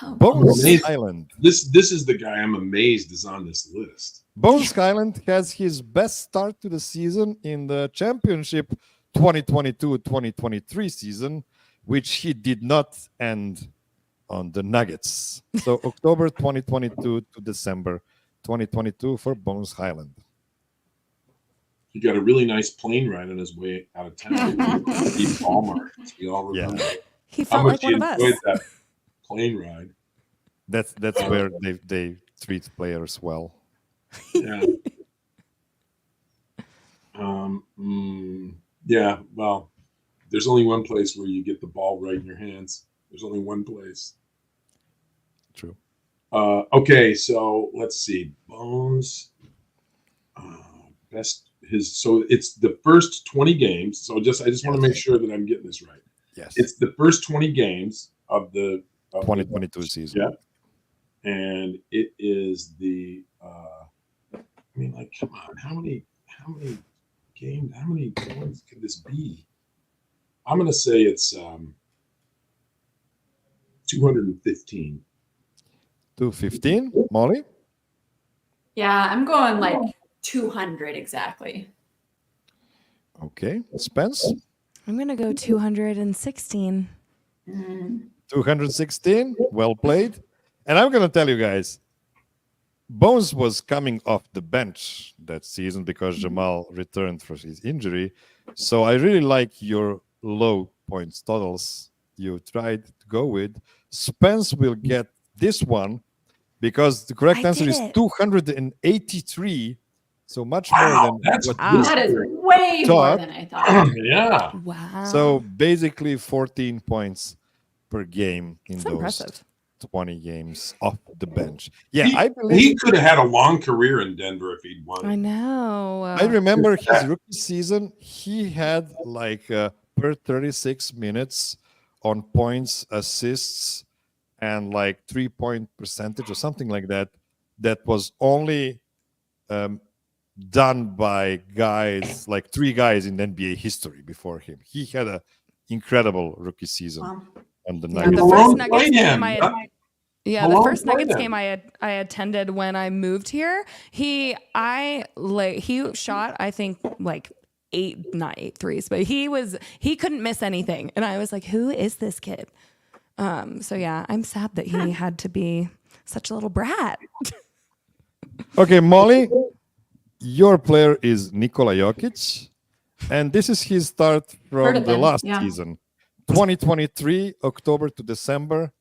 Oh,
Bones
Amazing.
Island.
This is the guy I'm amazed is on this list.
Bones Island has his best start to the season in the championship 2022-2023 season, which he did not end on the Nuggets. So October 2022 to December 2022 for Bones Island.
He got a really nice plane ride on his way out of town. Steve Ballmer. We all remember
He
how
felt
much
like
he
one of
enjoyed
us.
that plane ride.
That's where they treat players well.
Yeah. Yeah. Well, there's only one place where you get the ball right in your hands. There's only one place.
True.
Okay, so let's see. Bones. So it's the first 20 games. So I just want to make sure that I'm getting this right.
Yes.
It's the first 20 games of the
2022 season.
Yeah. And it is the I mean, like, come on, how many games, how many points could this be? I'm gonna say it's 215.
215, Mollie?
Yeah, I'm going like 200 exactly.
Okay. Spence?
I'm gonna go 216.
216. Well played. And I'm gonna tell you guys, Bones was coming off the bench that season because Jamal returned for his injury. So I really like your low points totals you tried to go with. Spence will get this one because the correct
I
answer
did
is
it.
283. So much
Wow,
more than
that's
what
Wow.
you
That is
said.
way more than I thought.
Yeah.
Wow.
So basically 14 points per game in
That's
those
impressive.
20 games off the bench. Yeah,
He,
I believe.
he could have had a long career in Denver if he'd won.
I know.
I remember his rookie season. He had like per 36 minutes on points, assists, and like 3-point percentage or something like that. That was only done by guys like 3 guys in NBA history before him. He had an incredible rookie season on the
Yeah,
Nuggets.
the
Malone
first Nuggets
played
game
him.
the
Malone
first Nuggets
played him.
game I attended when I moved here. He shot I think like 8, not 8 threes, but he couldn't miss anything, and I was like, who is this kid? So yeah, I'm sad that he had to be such a little brat.
Okay, Mollie, your player is Nikola Jokic, and this is his start
Heard
from
of
the
him,
last
yeah.
season, 2023, October to December.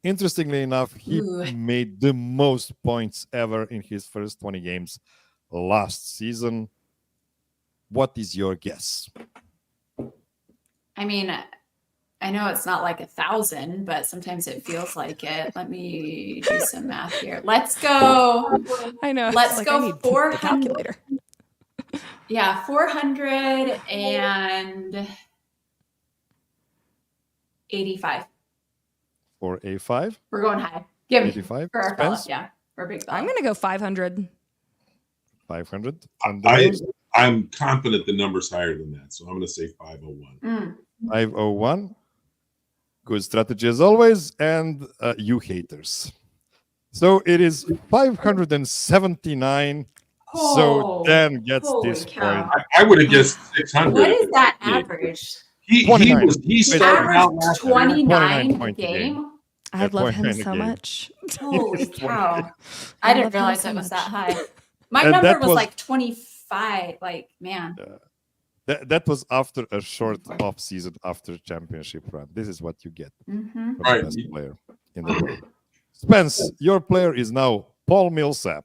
Interestingly enough, he
Ooh.
made the most points ever in his first 20 games last season. What is your guess?
I mean, I know it's not like 1,000, but sometimes it feels like it. Let me do some math here. Let's go.
I know.
Let's
like,
go
I need
400.
the calculator.
Yeah, 485.
For A5?
We're going high. Give me
85?
for our fella.
Spence?
Yeah, for a big fella.
I'm gonna go 500.
500?
I'm confident the number's higher than that, so I'm going to say 501.
501. Good strategy as always, and you haters. So it is 579. So Dan gets this point.
I would have guessed 600.
What is that average?
He started out last
29
point a
game.
I love him
29
so
game.
much.
Holy cow!
I
I didn't
love him
realize
so
it was that
much.
high. My
And
number
that
was
was-
like 25. Like, man.
That was after a short off season after championship run. This is what you get
Mhm.
from
Right.
the best player in the world. Spence, your player is now Paul Millsap.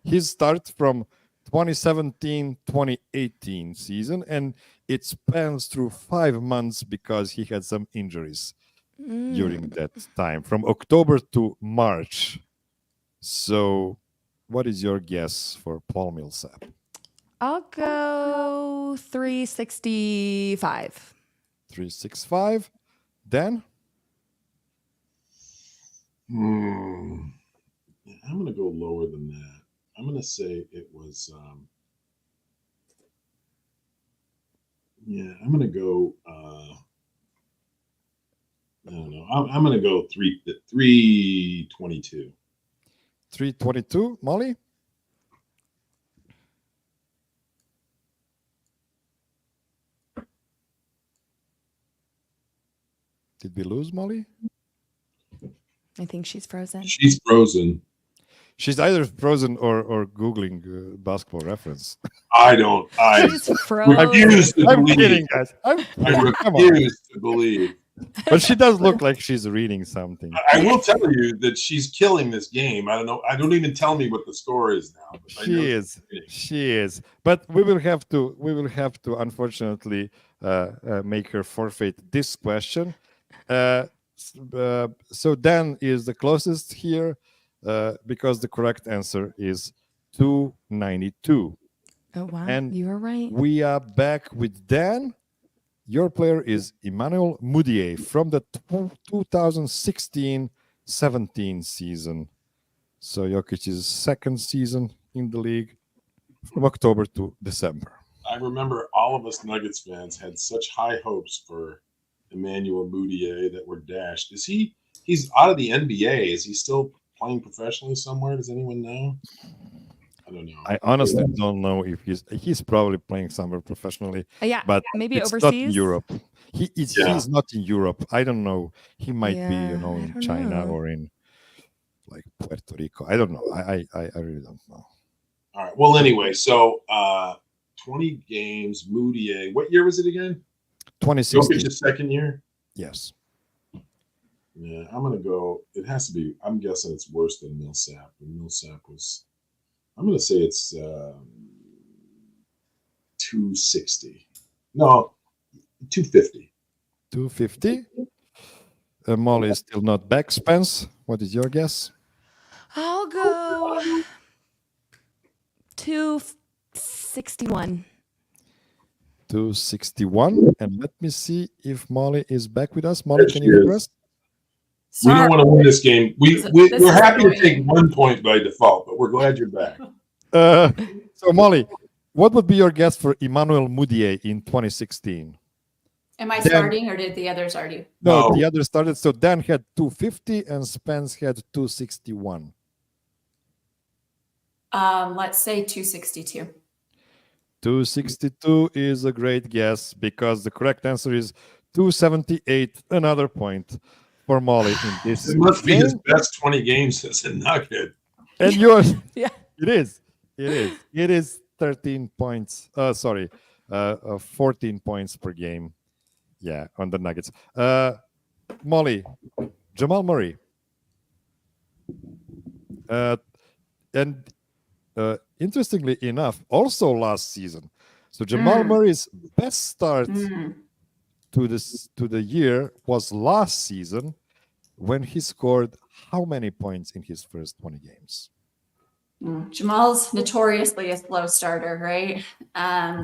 His start from 2017-2018 season, and it spans through 5 months because he had some injuries during that time, from October to March. So, what is your guess for Paul Millsap?
I'll go 365.
365. Dan?
I'm going to go lower than that. I'm going to say it was. I'm going to go. I don't know. I'm going to go 322.
322. Molly? Did we lose Molly?
I think she's frozen.
She's frozen.
She's either frozen or Googling basketball reference.
I don't. I
She's frozen.
refuse to
I'm
believe.
kidding, guys. I'm
I
kidding. Come on.
refuse to believe.
But she does look like she's reading something.
I will tell you that she's killing this game. I don't know. I don't even tell me what the score is now. But I know
She is. She is. But we will have to. Unfortunately, make her forfeit this question. So Dan is the closest here because the correct answer is 292.
Oh, wow.
And
you were right.
we are back with Dan. Your player is Emmanuel Mudiay from the 2016-17 season. So Jokic's second season in the league from October to December.
I remember all of us Nuggets fans had such high hopes for Emmanuel Mudiay that were dashed. He's out of the NBA. Is he still playing professionally somewhere? Does anyone know? I don't know.
I honestly don't know if he's probably playing somewhere professionally,
Yeah,
but
maybe
it's
overseas.
not in Europe. He's not in Europe. I don't know. He might be,
Yeah, I
in
don't
China
know.
or in like Puerto Rico. I don't know. I really don't know.
All right. Well, anyway, so 20 games, Mudiay. What year was it again?
2016.
Jokic's second year?
Yes.
Yeah, I'm going to go. It has to be. I'm guessing it's worse than Millsap. And Millsap was. I'm going to say it's 260. No, 250.
250. Molly is still not back. Spence, what is your guess?
I'll go 261.
261. And let me see if Molly is back with us. Molly,
Yes,
can
she
you
is.
hear us?
We don't want to win this game.
This
We're
is
happy to
annoying.
take 1 point by default, but we're glad you're back.
So Molly, what would be your guess for Emmanuel Mudiay in 2016?
Am I
Dan-
starting or did the others already?
No,
No.
the other started. So Dan had 250 and Spence had 261.
Let's say 262.
262 is a great guess because the correct answer is 278. Another point for Molly in this
It must be his
game.
best 20 games as a Nugget.
And yours,
Yeah.
it is. It is 13 points. 14 points per game. Yeah, on the Nuggets. Molly, Jamal Murray. And interestingly enough, also last season. So Jamal Murray's best start to the year was last season when he scored how many points in his first 20 games?
Jamal's notoriously a slow starter, right?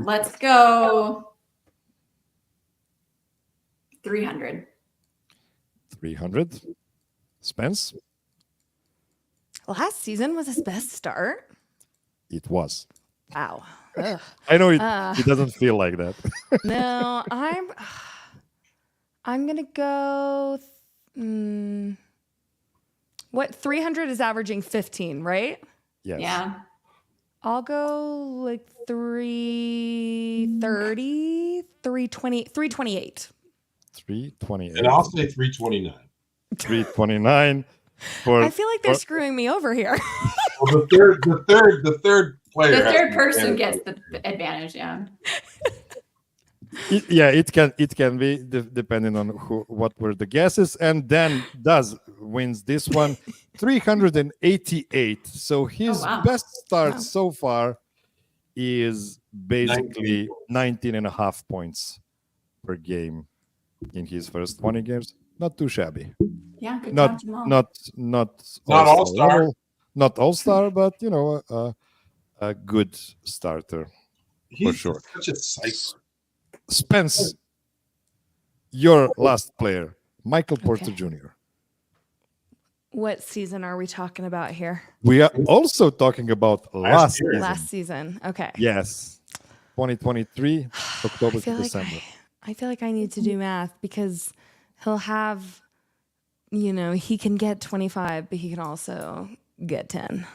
Let's go 300.
300. Spence?
Last season was his best start.
It was.
Wow. Ugh.
I know it doesn't feel like that.
No, I'm gonna go. What 300 is averaging 15, right?
Yes.
Yeah.
I'll go like 330, 320, 328.
328.
And I'll say 329.
329 for
I feel like they're screwing me over here.
Well, the third player.
The
has
third
the
person
advantage.
gets the advantage, yeah.
it can be depending on what were the guesses, and Dan wins this one 388. So his
wow.
best start
Wow.
so far is basically 19 and a half points per game in his first 20 games. Not too shabby.
Yeah, good
Not
job, Jamal.
not
all-star.
level, not all-star, but a good starter.
He's
sure.
such a cipher.
Spence, your last player, Michael Porter Jr.
What season are we talking about here?
We are also talking about last
year.
season.
Last season. Okay.
Yes. 2023, October to December.
I feel like I need to do math because he'll have, he can get 25, but he can also get 10.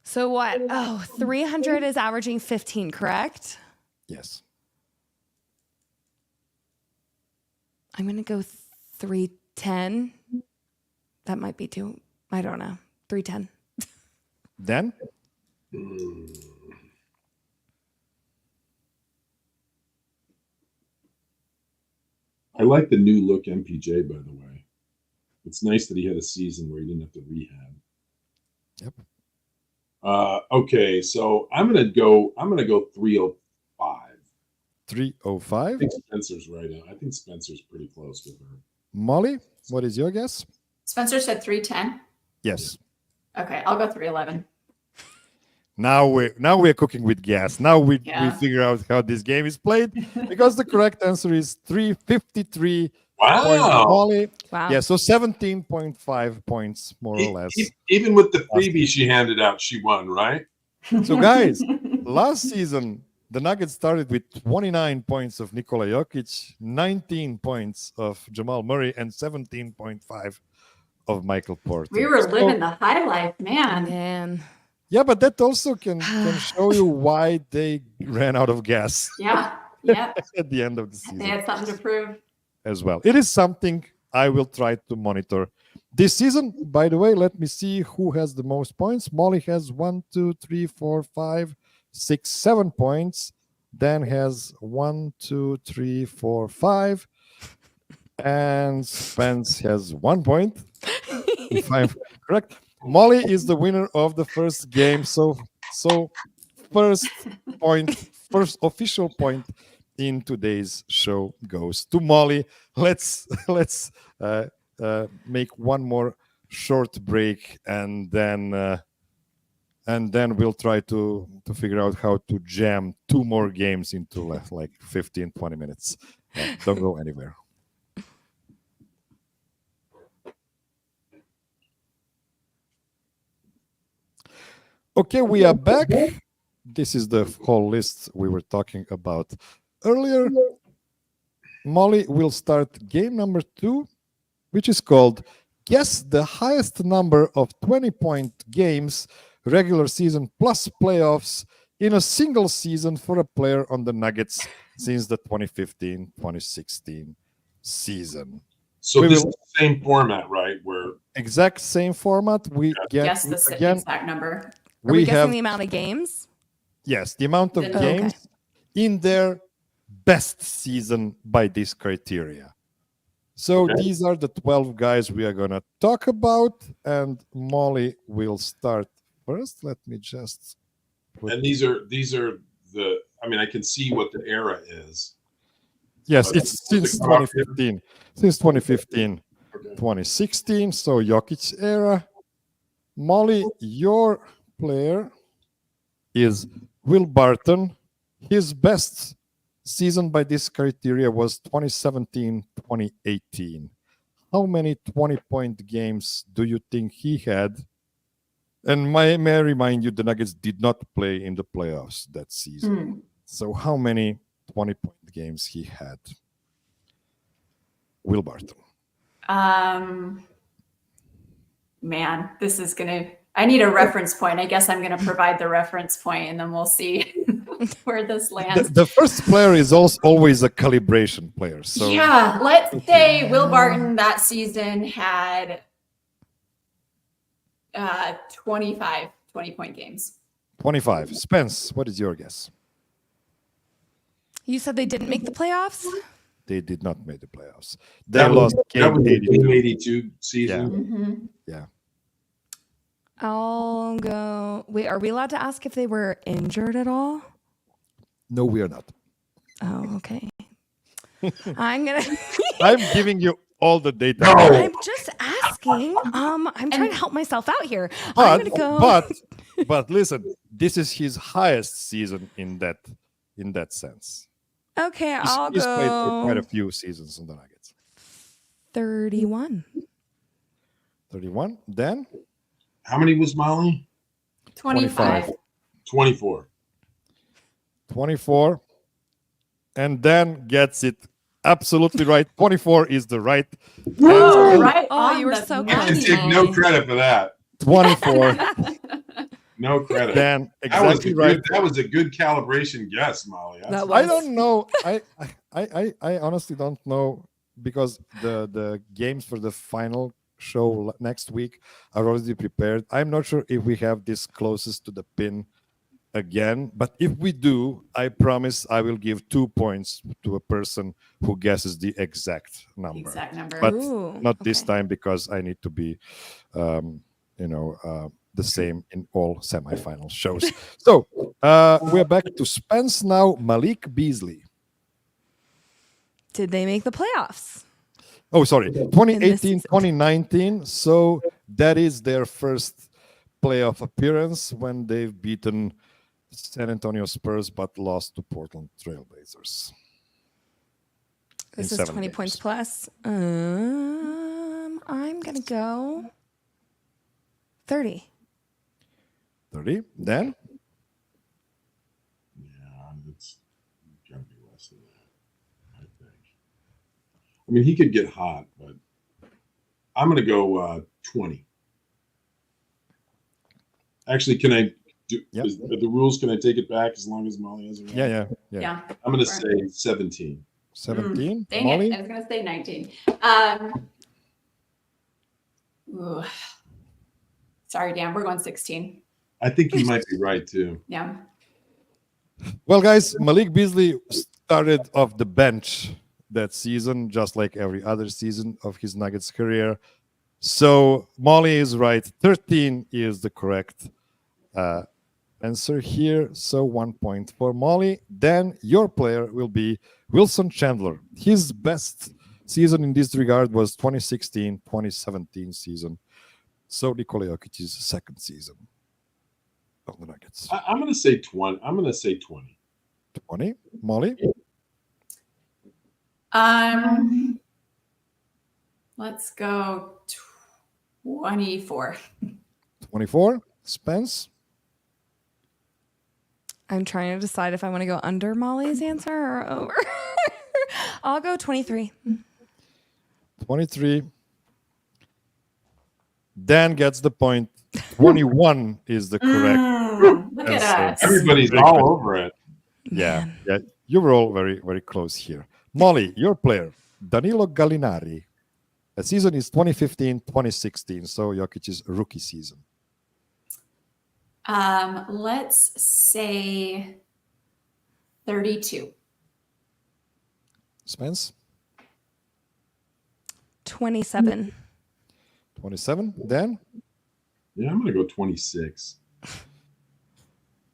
So what? 300 is averaging 15, correct?
Yes.
I'm going to go 310. That might be too, I don't know. 310.
Dan?
I like the new look MPJ, by the way. It's nice that he had a season where he didn't have to rehab.
Yep.
Okay, so I'm gonna go 305.
305.
I think Spencer's right. I think Spencer's pretty close with her.
Molly, what is your guess?
Spencer said 310.
Yes.
Okay, I'll go 311.
Now we're cooking with gas. Now we figure out how this game is played because the correct answer is 353.
Wow.
Molly.
Wow.
Yeah, so 17.5 points more or less.
Even with the freebie she handed out, she won, right?
So guys, last season the Nuggets started with 29 points of Nikola Jokic, 19 points of Jamal Murray, and 17.5 of Michael Porter.
We were living the high life, man.
Man.
Yeah, but that also can show you why they ran out of gas.
Yeah.
At the end of the season.
They had something to prove.
As well. It is something I will try to monitor this season. By the way, let me see who has the most points. Molly has 1, 2, 3, 4, 5, 6, 7 points. Dan has 1, 2, 3, 4, 5. And Spence has 1 point. If I'm correct. Molly is the winner of the first game. So first official point in today's show goes to Molly. Let's make one more short break, and then we'll try to figure out how to jam 2 more games into like 15-20 minutes. Don't go anywhere. Okay, we are back. This is the whole list we were talking about earlier. Molly will start game number 2, which is called Guess the Highest Number of 20-point games, regular season plus playoffs in a single season for a player on the Nuggets since the 2015-2016 season.
So this is the same format, right? Where
exact same format. We
guess the exact number.
Are we guessing the amount of games?
Yes, the amount of games in their best season by this criteria. So these are the 12 guys we are going to talk about, and Molly will start first. Let me just
and these are the, I mean, I can see what the era is.
Yes,
But
it's since 2015. Since 2015, 2016. So Jokic era. Molly, your player is Will Barton. His best season by this criteria was 2017-2018. How many 20-point games do you think he had? And may I remind you, the Nuggets did not play in the playoffs that season. So how many 20-point games he had? Will Barton.
Man, this is I need a reference point. I guess I'm gonna provide the reference point, and then we'll see where this lands.
The first player is also always a calibration player. So
yeah, let's say Will Barton that season had 25 20-point games.
25. Spence, what is your guess?
You said they didn't make the playoffs?
They did not make the playoffs. They lost game 82.
Game 82 season.
Yeah.
I'll go. Wait, are we allowed to ask if they were injured at all?
No, we are not.
Oh, okay. I'm
giving you all the data.
No.
I'm just asking. I'm trying to help myself out here. I'm gonna go.
But listen, this is his highest season in that sense.
Okay, I'll
He's played for
go
quite a few seasons in the Nuggets.
31.
31. Dan?
How many was Molly?
25.
24.
24. And Dan gets it absolutely right. 24 is the right answer.
Right.
Oh, you were
on
so
the
close.
I
money.
take no credit for that.
24.
No credit.
Dan, exactly right.
That was a good calibration guess, Molly.
That
I
was-
don't know. I honestly don't know because the games for the final show next week are already prepared. I'm not sure if we have this closest to the pin again, but if we do, I promise I will give 2 points to a person who guesses the exact number.
Exact number.
But
Ooh,
not this
okay.
time because I need to be, the same in all semifinal shows. So we're back to Spence now. Malik Beasley.
Did they make the playoffs?
Oh, sorry,
this
2018,
season.
2019. So that is their first playoff appearance when they've beaten San Antonio Spurs but lost to Portland Trailblazers.
This
in
is
7
20
games.
points plus. I'm gonna go 30.
30. Dan?
Yeah, it's gotta be less than that, I think. I mean, he could get hot, but I'm gonna go 20. Actually, can I do the rules? Can I take it back as long as Molly has it? Right?
Yeah.
I'm gonna say 17.
17.
Dang
Molly?
it. I was going to say 19. Ooh. Sorry, Dan. We're going 16.
I think you might be right too.
Yeah.
Well, guys, Malik Beasley started off the bench that season, just like every other season of his Nuggets career. So Molly is right. 13 is the correct answer here. So 1 point for Molly. Then your player will be Wilson Chandler. His best season in this regard was 2016-2017 season. So Nikola Jokic's second season of the Nuggets.
I'm gonna say 20. I'm gonna say 20.
20. Molly?
Let's go 24.
24. Spence?
I'm trying to decide if I want to go under Molly's answer or over. I'll go 23.
23. Dan gets the point. 21 is the correct
Look at
answer.
us.
Everybody's all over it.
Yeah. You were all very, very close here. Molly, your player, Danilo Gallinari. The season is 2015-2016, so Jokic's rookie season.
Let's say 32.
Spence?
27.
27. Dan?
Yeah, I'm gonna go 26.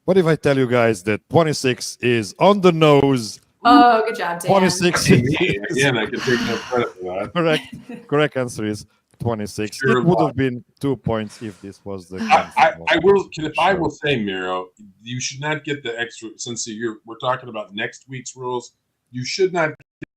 What if I tell you guys that 26 is on the nose
Oh, good job, Dan.
26.
Again, I can take no credit for that.
Correct answer is 26.
Sure
It would
luck.
have been 2 points if this was the.
I will. I
Sure.
will say, Miro, you should not get the extra. Since we're talking about next week's rules, you should not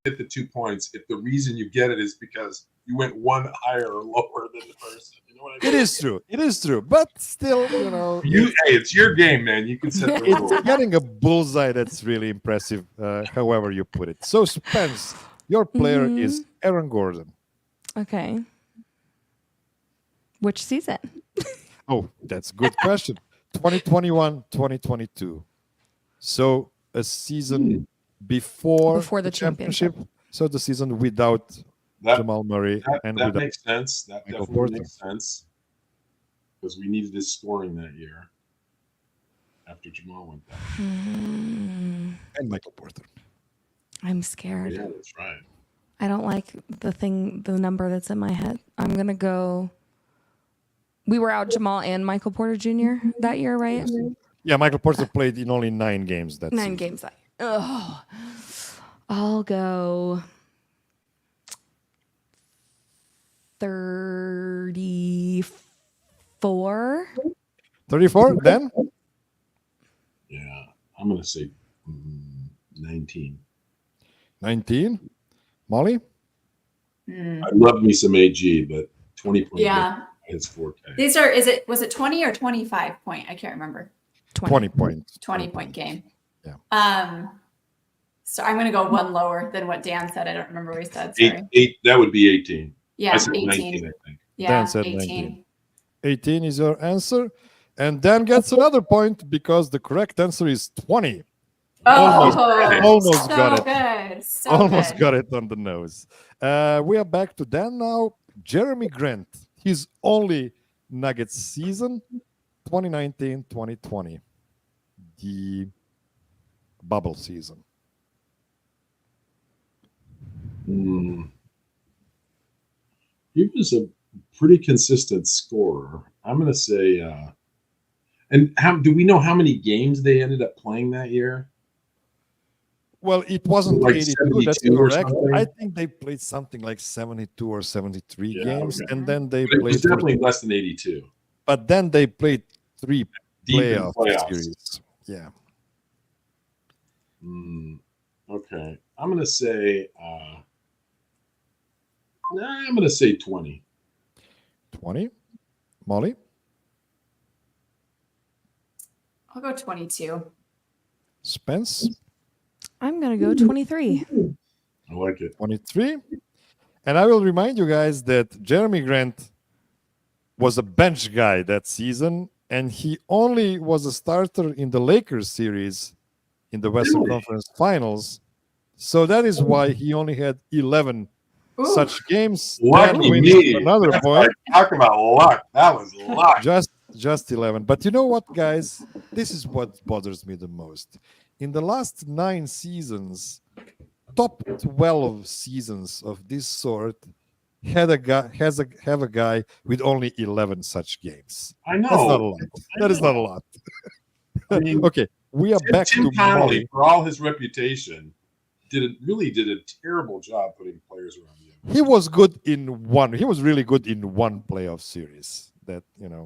get the 2 points if the reason you get it is because you went one higher or lower than the person. You know what I mean?
It is true. It is true. But still,
Hey, it's your game, man. You can set the rules.
it's getting a bullseye that's really impressive, however you put it. So, Spence, your player is Aaron Gordon.
Okay. Which season?
Oh, that's a good question. 2021, 2022. So, a season before
the championship.
So, the season without Jamal Murray and
That
without
makes sense. That
Michael
definitely
Porter.
makes sense because we needed his scoring that year after Jamal went down.
and Michael Porter.
I'm scared.
Yeah, that's right.
I don't like the number that's in my head. I'm going to go. We were out Jamal and Michael Porter Jr. that year, right?
Yeah, Michael Porter played in only 9 games. That
9
season.
games that year. Oh, I'll go 34.
34, then?
Yeah, I'm gonna say 19.
19. Molly?
I love me some AG, but 20 points.
Yeah.
His 4K.
Was it 20 or 25 point? I can't remember.
20 points.
20 point game.
Yeah.
So I'm going to go one lower than what Dan said. I don't remember what he said. Sorry.
Eight. That would be 18.
Yeah,
I said
18.
19, I think.
Yeah,
Dan said
18.
19. 18 is your answer. And Dan gets another point because the correct answer is 20. Almost
so
got it.
Good. So
Almost
good.
got it on the nose. We are back to Dan now. Jeremy Grant, his only Nuggets season, 2019-2020. The bubble season.
He was a pretty consistent scorer. I'm going to say, and how do we know how many games they ended up playing that year?
Well, it wasn't
Like
82, that's
72 or
correct.
something?
I think they played something like 72 or 73 games,
okay.
and then they
But it was
played for,
definitely less than 82.
but then they played 3
Deep in
playoff
playoffs.
series. Yeah.
Okay. I'm going to say, I'm going to say 20.
20. Molly?
I'll go 22.
Spence?
I'm going to go 23.
I like it.
23. And I will remind you guys that Jeremy Grant was a bench guy that season, and he only was a starter in the Lakers series in the Western
Really?
Conference Finals. So that is why he only had 11
Ooh.
such games.
Lucky
Dan wins
me.
another
That's
point.
like, talk about luck. That was luck.
Just 11. But you know what, guys? This is what bothers me the most. In the last 9 seasons, top 12 seasons of this sort have a guy with only 11 such games.
I know.
That's not a lot. That is not a lot.
I mean,
Okay, we are back
Tim
to
Connolly,
Molly.
for all his reputation, really did a terrible job putting players around you.
He was good in one. He was really good in one playoff series that
Yeah.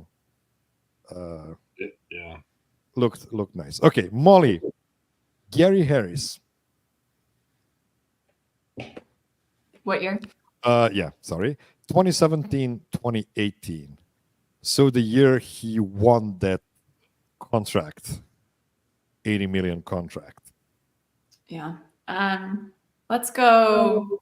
looked nice. Okay, Molly, Gary Harris.
What year?
2017, 2018. So the year he won that contract, 80 million contract.
Yeah. Let's go.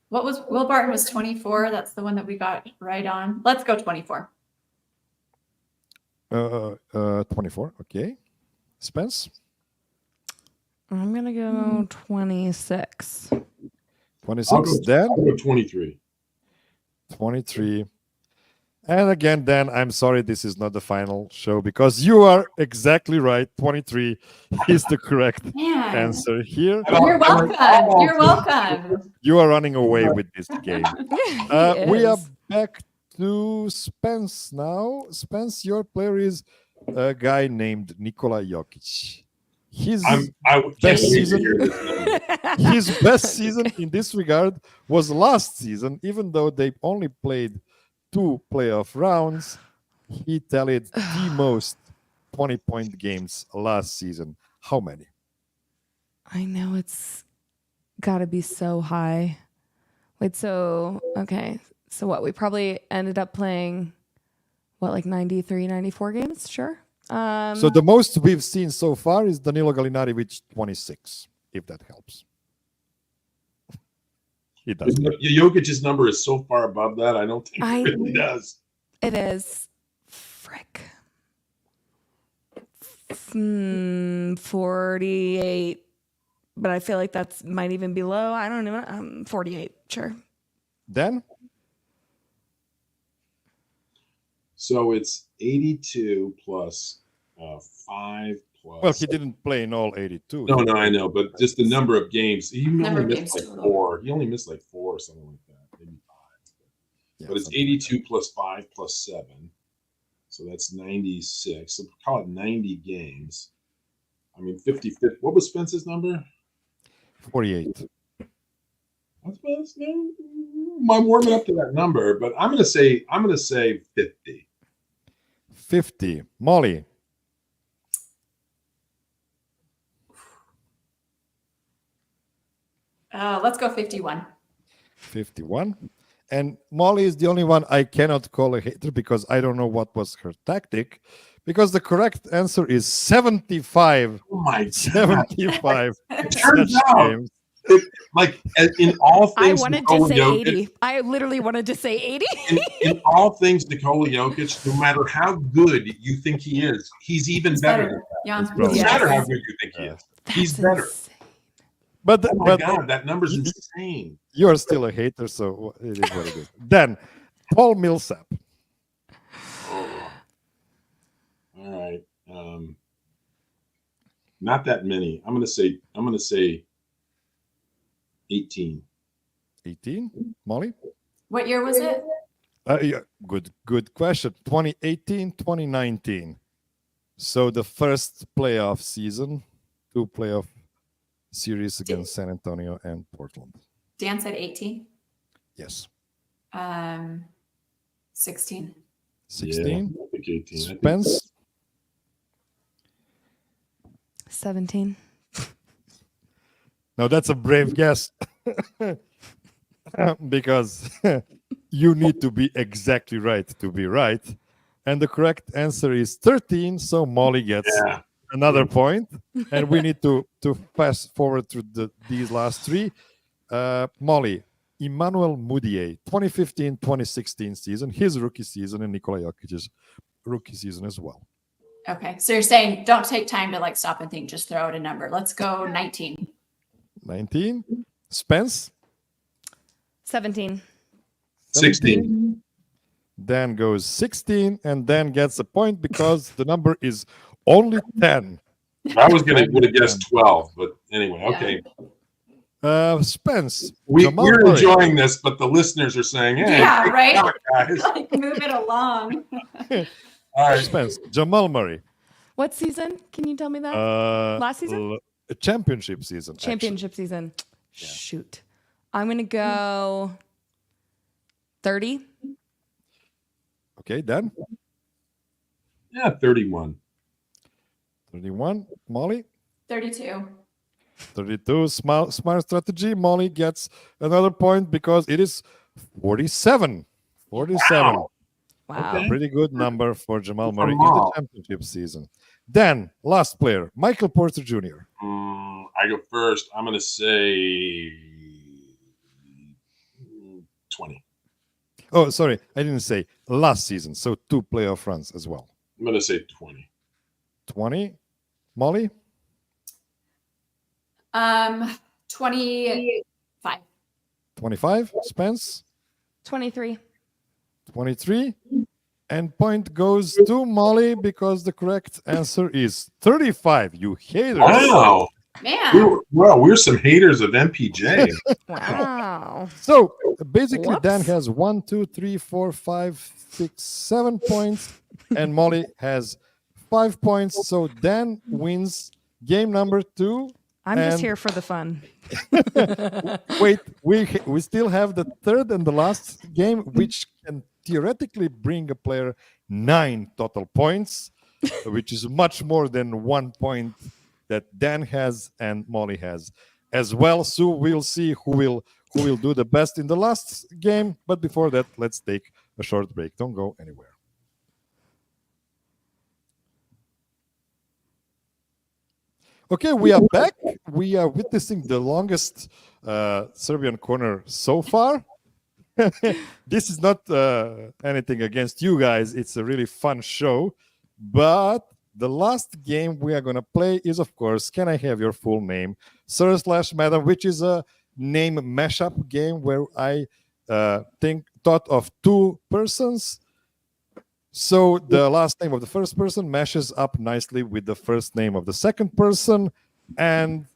What was Will Barton was 24. That's the one that we got right on. Let's go 24.
24. Okay. Spence.
I'm going to go 26.
26. Dan.
I'll go 23.
23. And again, Dan, I'm sorry this is not the final show because you are exactly right. 23 is the correct
Man.
answer here.
You're welcome. You're welcome.
You are running away with this game.
He
We are
is.
back to Spence now. Spence, your player is a guy named Nikola Jokic. His
I can't
best
wait to
season.
hear this number.
His best season in this regard was last season, even though they only played 2 playoff rounds. He tallied the most 20-point games last season. How many?
I know it's got to be so high. Wait, so, okay. So what? We probably ended up playing, what, like 93, 94 games? Sure.
So the most we've seen so far is Danilo Gallinari with 26, if that helps. It does.
Jokic's number is so far above that, I don't think it really does.
It is. Frick. 48. But I feel like that's might even be low. I don't know. 48. Sure.
Dan?
So it's 82 plus 5 plus.
Well, he didn't play in all 82.
No, I know, but just the number of games. He
Number
only
of
missed
games
like
total.
4. He only missed like 4 or something like that, maybe 5.
Yeah,
But it's
something like
82 plus 5 plus 7. So that's 96. So call it 90 games. I mean, 50. What was Spence's number?
48.
I'm warming up to that number, but I'm gonna say 50.
50. Molly?
Let's go 51.
51. And Molly is the only one I cannot call a hater because I don't know what was her tactic. Because the correct answer is 75.
Oh my god!
75.
It turns
such
out,
games.
like in all things,
I wanted to
Nikola
say
Jokic,
80. I literally wanted to say 80.
in all things, Nikola Jokic, no matter how good you think he is, he's even better. Than that.
Yeah.
It's
No
probably-
matter how
Yes.
good you think he is,
That's
he's better.
insane.
But,
Oh my
but
god, that number's insane.
you're still a hater, so it is what it is. Then, Paul Millsap.
Oh. All right. Not that many. I'm gonna say 18.
18. Molly?
What year was it?
Yeah, good question. 2018, 2019. So the first playoff season, 2 playoff series against San Antonio and Portland.
Dan said 18.
Yes.
16.
16.
Yeah, I think 18. I think
Spence?
17.
Now that's a brave guess because you need to be exactly right to be right. And the correct answer is 13. So Molly gets
Yeah.
another point. And we need to fast forward through these last 3. Molly, Emmanuel Mudiay, 2015-2016 season, his rookie season, and Nikola Jokic's rookie season as well.
Okay. So you're saying don't take time to like stop and think, just throw out a number. Let's go 19.
19. Spence?
17.
16.
Dan goes 16 and Dan gets a point because the number is only 10.
I would have guessed 12, but anyway, okay.
Spence.
We're
Jamal Murray.
enjoying this, but the listeners are saying, "Hey,
Yeah,
take
right?
it out, guys."
Like move it along.
All right.
Spence. Jamal Murray.
What season? Can you tell me that? Last season?
Championship season.
Championship season.
Yeah.
Shoot. I'm going to go 30.
Actually. Okay, Dan.
Yeah, 31.
31. Molly.
32.
32. Smart strategy. Molly gets another point because it is 47. 47.
Wow.
Wow.
Okay.
Pretty good number for Jamal
For
Murray in the
Jamal.
championship season. Then, last player, Michael Porter Jr.
I go first. I'm going to say 20.
Oh, sorry, I didn't say last season. So 2 playoff runs as well.
I'm going to say 20.
20. Molly?
25.
25. Spence?
23.
23. And point goes to Molly because the correct answer is 35. You haters.
Wow.
Man.
We're some haters of MPJ.
Wow.
So basically, Dan
Whoops.
has 1, 2, 3, 4, 5, 6, 7 points, and Molly has 5 points. So Dan wins game number 2.
I'm just
And-
here for the fun.
Wait, we still have the third and the last game, which can theoretically bring a player 9 total points, which is much more than 1 point that Dan has and Molly has as well. So we'll see who will do the best in the last game. But before that, let's take a short break. Don't go anywhere. Okay, we are back. We are witnessing the longest Serbian corner so far. This is not anything against you guys. It's a really fun show. But the last game we are going to play is, of course, Can I Have Your Full Name? Sir/Madam, which is a name mashup game where I thought of 2 persons. So the last name of the first person mashes up nicely with the first name of the second person. And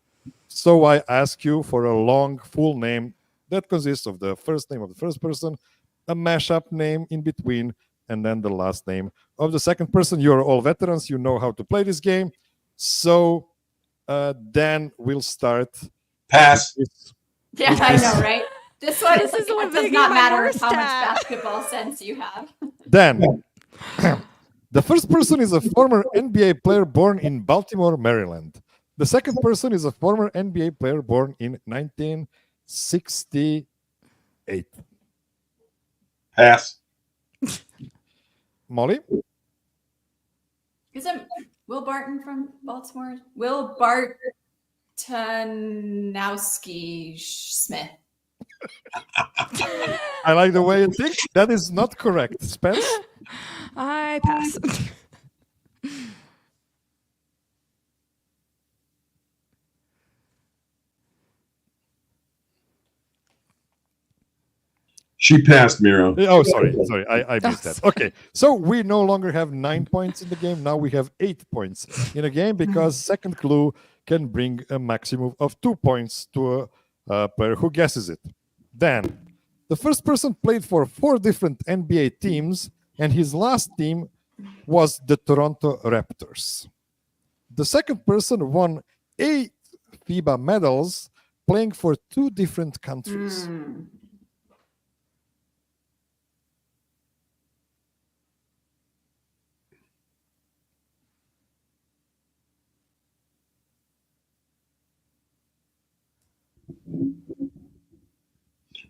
so I ask you for a long full name that consists of the first name of the first person, a mashup name in between, and then the last name of the second person. You're all veterans. You know how to play this game. So Dan will start.
Pass.
Yeah, I know, right? This one
This is the one
it does
thing
not
I'm
matter
worst
how much
at.
basketball sense you have.
Dan. The first person is a former NBA player born in Baltimore, Maryland. The second person is a former NBA player born in 1968.
Pass.
Molly?
Isn't Will Barton from Baltimore? Will Bartonowski Smith.
I like the way you think. That is not correct. Spence?
I pass.
She passed, Miro.
Oh, sorry. I missed that. Okay, so we no longer have 9 points in the game. Now we have 8 points in a game because second clue can bring a maximum of 2 points to a player who guesses it. Then, the first person played for 4 different NBA teams, and his last team was the Toronto Raptors. The second person won 8 FIBA medals playing for 2 different countries.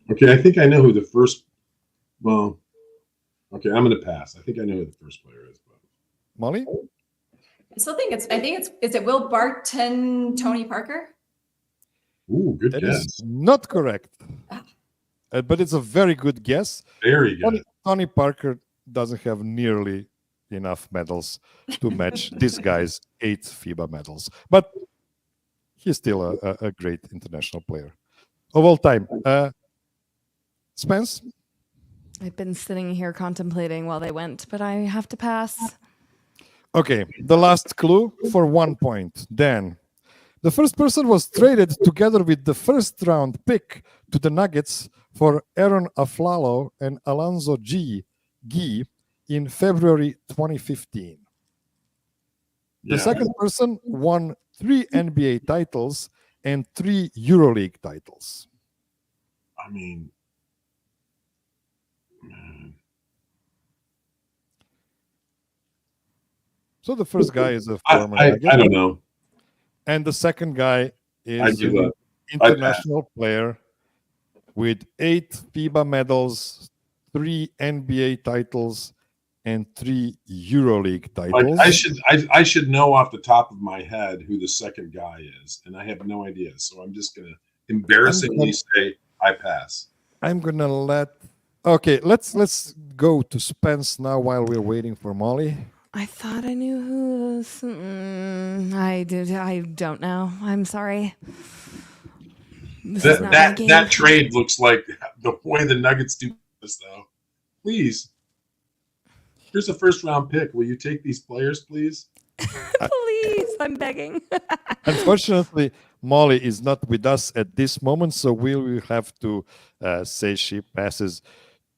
Okay, I think I know who the first. Well, okay, I'm going to pass. I think I know who the first player is. But
Molly?
I still think is it Will Barton, Tony Parker?
ooh, good
That
guess.
is not correct. But it's a very good guess.
Very good.
Tony Parker doesn't have nearly enough medals to match this guy's 8 FIBA medals. But he's still a great international player of all time. Spence?
I've been sitting here contemplating while they went, but I have to pass.
Okay, the last clue for 1 point. Dan. The first person was traded together with the first round pick to the Nuggets for Aaron Aflalo and Alonzo Gee in February 2015. The second person won 3 NBA titles and 3 EuroLeague titles.
I mean, man.
So the first guy is a
I
former Nugget,
don't know.
and the second guy
I
is
give
an
up.
international player with 8 FIBA medals, 3 NBA titles, and 3 EuroLeague titles.
I should know off the top of my head who the second guy is, and I have no idea. So I'm just gonna embarrassingly say I pass.
I'm gonna let. Okay, let's go to Spence now while we're waiting for Molly.
I thought I knew who this. I don't know. I'm sorry. This is not my game.
That trade looks like the way the Nuggets do this, though. Please, here's a first round pick. Will you take these players, please?
Please, I'm begging.
Unfortunately, Molly is not with us at this moment, so we will have to say she passes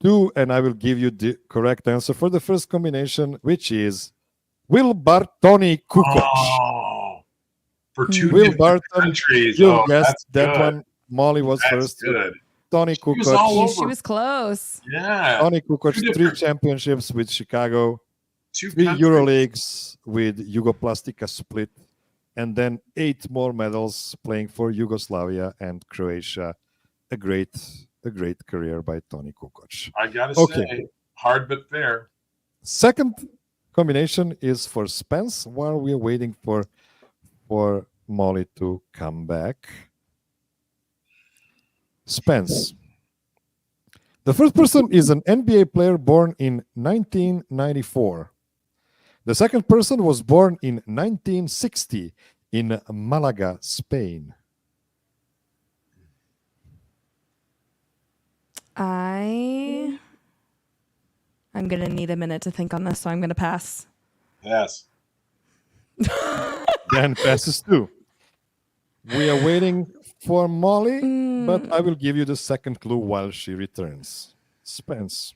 too, and I will give you the correct answer for the first combination, which is Will Bartoni Kukoc.
Oh, for two
Will
different
Barton,
countries.
Gil
Oh,
guessed
that's
that
good.
one. Molly was
That's
first.
good.
Tony
She was all
Kukoc.
over.
She was close.
Yeah.
Tony Kukoc,
Two
3
different-
championships with Chicago,
Two
3
countries.
EuroLeagues with Jugoplastika Split, and then 8 more medals playing for Yugoslavia and Croatia. A great career by Tony Kukoc.
I gotta
Okay.
say, hard but fair.
Second combination is for Spence while we're waiting for Molly to come back. Spence. The first person is an NBA player born in 1994. The second person was born in 1960 in Malaga, Spain.
I'm gonna need a minute to think on this, so I'm gonna pass.
Yes.
Dan passes too. We are waiting for Molly, but I will give you the second clue while she returns. Spence.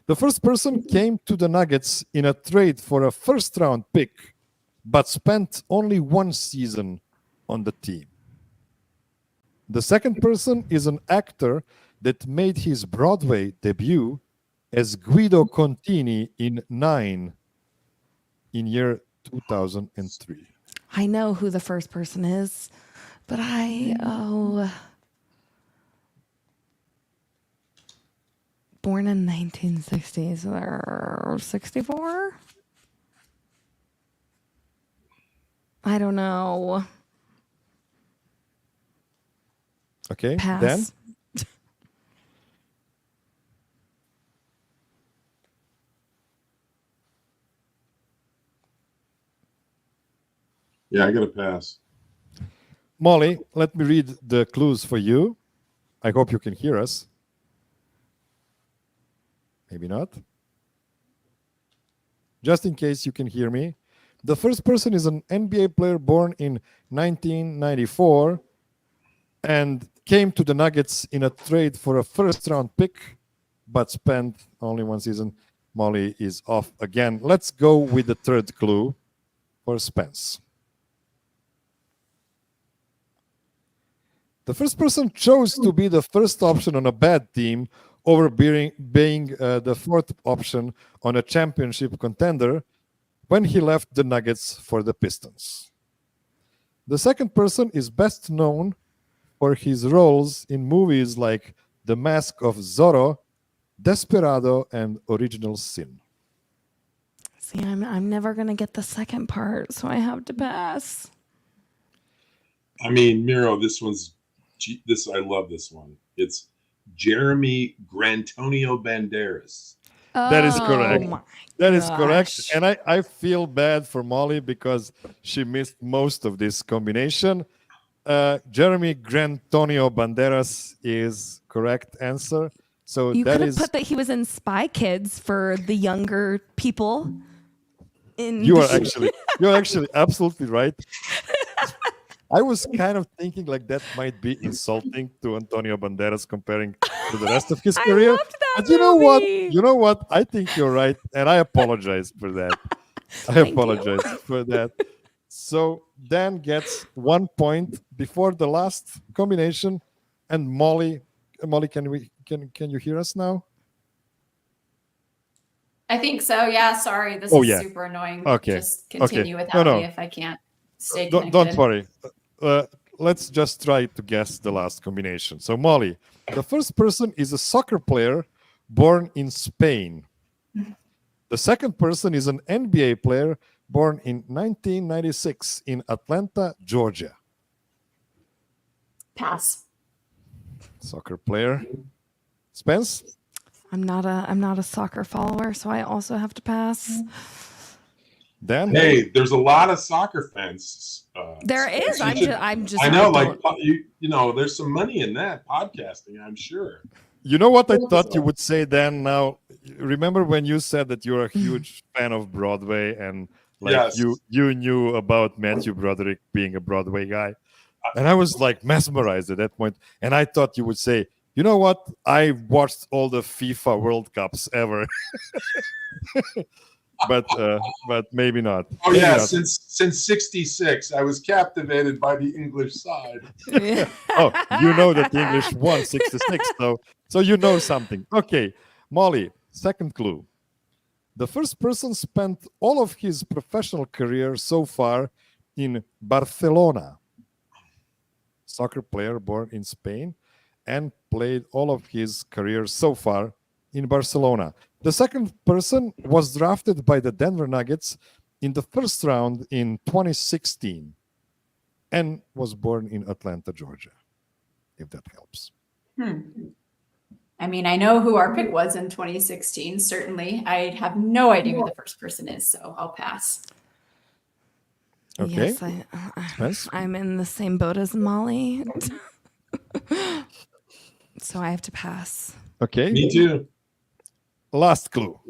The first person came to the Nuggets in a trade for a first-round pick, but spent only 1 season on the team. The second person is an actor that made his Broadway debut as Guido Contini in 9 in year 2003.
I know who the first person is, but born in 1960, so they're 64? I don't know.
Okay,
Pass.
Dan?
Yeah, I gotta pass.
Molly, let me read the clues for you. I hope you can hear us. Maybe not. Just in case you can hear me. The first person is an NBA player born in 1994 and came to the Nuggets in a trade for a first-round pick, but spent only 1 season. Molly is off again. Let's go with the third clue for Spence. The first person chose to be the first option on a bad team over being the fourth option on a championship contender when he left the Nuggets for the Pistons. The second person is best known for his roles in movies like The Mask of Zorro, Desperado, and Original Sin.
See, I'm never gonna get the second part, so I have to pass.
I mean, Miro, I love this one. It's Jeremy Grantonio Banderas.
That is correct.
my
That is correct.
gosh.
And I feel bad for Molly because she missed most of this combination. Jeremy Grantonio Banderas is correct answer. So
You
that
could have
is
put that he was in Spy Kids for the younger people.
you're actually absolutely right. I was kind of thinking like that might be insulting to Antonio Banderas comparing to the rest of his
I
career.
loved that
But you know what?
movie.
You know what? I think you're right, and I apologize for that. I
Thank you.
apologize for that. So Dan gets 1 point before the last combination, and Molly, can you hear us now?
I think so. Yeah. Sorry. This
Oh,
is
yeah.
super annoying.
Okay.
Just continue
Okay.
without
No.
me if I can't stay
Don't
connected.
worry. Let's just try to guess the last combination. So, Molly, the first person is a soccer player born in Spain. The second person is an NBA player born in 1996 in Atlanta, Georgia.
Pass.
Soccer player. Spence?
I'm not a soccer follower, so I also have to pass.
Dan?
Hey, there's a lot of soccer fans.
There is. I'm just.
I know,
don't-
you know, there's some money in that podcasting, I'm sure.
You know what I thought you would say, Dan? Now, remember when you said that you're a huge fan of Broadway and like
Yes.
you knew about Matthew Broderick being a Broadway guy? And I was like mesmerized at that point. And I thought you would say, you know what? I watched all the FIFA World Cups ever. but maybe not.
Oh
Maybe
yeah,
not.
since '66, I was captivated by the English side.
Oh, you know that the English won 66, so you know something. Okay, Molly, second clue. The first person spent all of his professional career so far in Barcelona. Soccer player born in Spain and played all of his career so far in Barcelona. The second person was drafted by the Denver Nuggets in the first round in 2016 and was born in Atlanta, Georgia, if that helps.
I mean, I know who our pick was in 2016, certainly. I have no idea who the first person is, so I'll pass.
Okay.
Yes, I'm in the same boat as Molly. So I have to pass.
Okay.
Me too.
Last clue.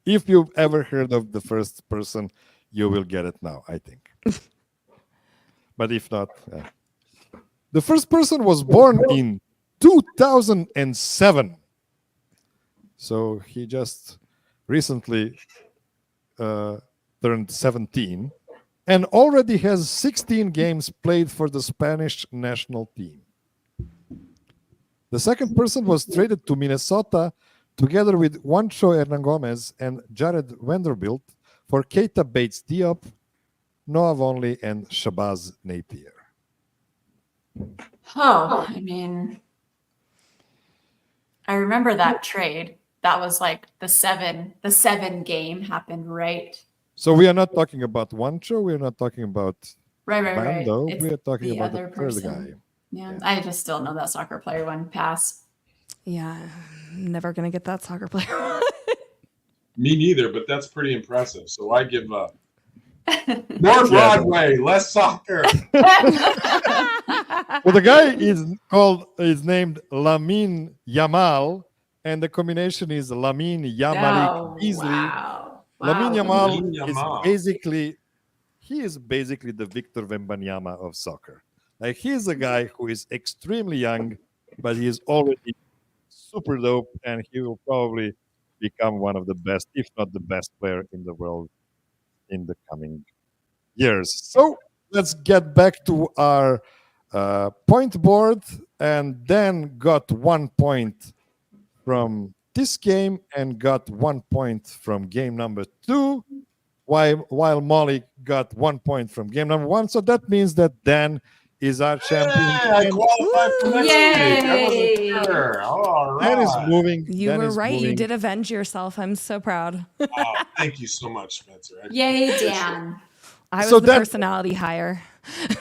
If you've ever heard of the first person, you will get it now, I think. But if not, the first person was born in 2007. So he just recently turned 17 and already has 16 games played for the Spanish national team. The second person was traded to Minnesota together with Juancho Hernan Gomez and Jared Vanderbilt for Keita Bates-Diop, Noah Vonleh, and Shabazz Napier.
Oh, I mean, I remember that trade. That was like the seven game happened, right?
So we are not talking about Juancho, we are not talking about
Right.
Bando,
It's
we are talking
the
about the
other
third
person.
guy.
Yeah, I just still know that soccer player one. Pass.
Yeah, I'm never gonna get that soccer player.
Me neither, but that's pretty impressive. So I give up. More Broadway, less soccer.
Well, the guy is named Lamine Yamal, and the combination is Lamine Yamalik Beasley.
Wow.
Lamine
Lamine
Yamal
Yamal.
is basically the Victor Wembanyama of soccer. Like, he's a guy who is extremely young, but he is already super dope, and he will probably become one of the best, if not the best player in the world in the coming years. So let's get back to our point board, and Dan got 1 point from this game and got 1 point from game number 2, while Molly got 1 point from game number 1. So that means that Dan is our champion.
I qualified for next week. I
Yay!
wasn't sure. All right.
Dan is moving.
You
Dan
were
is
right. You
moving.
did avenge yourself. I'm so proud.
Oh, thank you so much, Spencer.
Yay, Dan.
I was
So
the
that-
personality hire.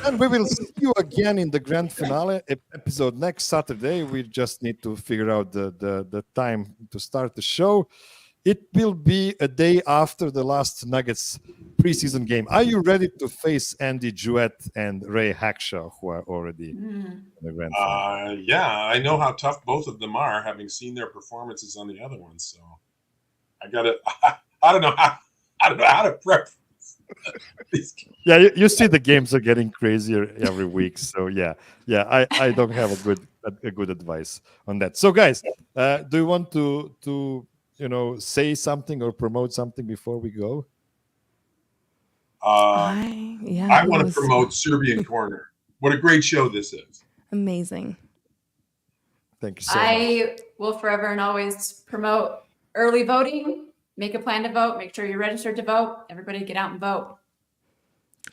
And we will see you again in the grand finale episode next Saturday. We just need to figure out the time to start the show. It will be a day after the last Nuggets preseason game. Are you ready to face Andy Jewett and Ray Hackshaw, who are already in the grand finale?
Yeah, I know how tough both of them are, having seen their performances on the other ones. So I don't know how to prep.
Yeah, you see the games are getting crazier every week. So yeah, I don't have a good advice on that. So guys, do you want to say something or promote something before we go?
I want to promote Serbian Corner. What a great show this is.
Amazing.
Thank you so much.
I will forever and always promote early voting. Make a plan to vote. Make sure you're registered to vote. Everybody get out and vote.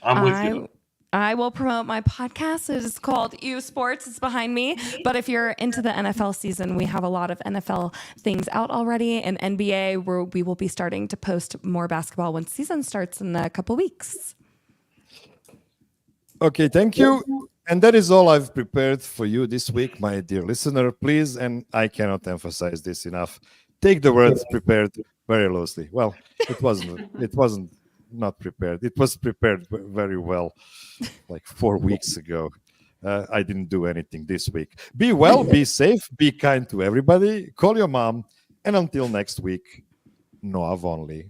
I'm with you.
I will promote my podcast. It is called U Sports. It's behind me. But if you're into the NFL season, we have a lot of NFL things out already. And NBA, where we will be starting to post more basketball when season starts in a couple weeks.
Okay, thank you. And that is all I've prepared for you this week, my dear listener. Please, and I cannot emphasize this enough, take the word prepared very loosely. Well, it wasn't not prepared. It was prepared very well, like 4 weeks ago. I didn't do anything this week. Be well, be safe, be kind to everybody. Call your mom. And until next week, Noah Vonleh.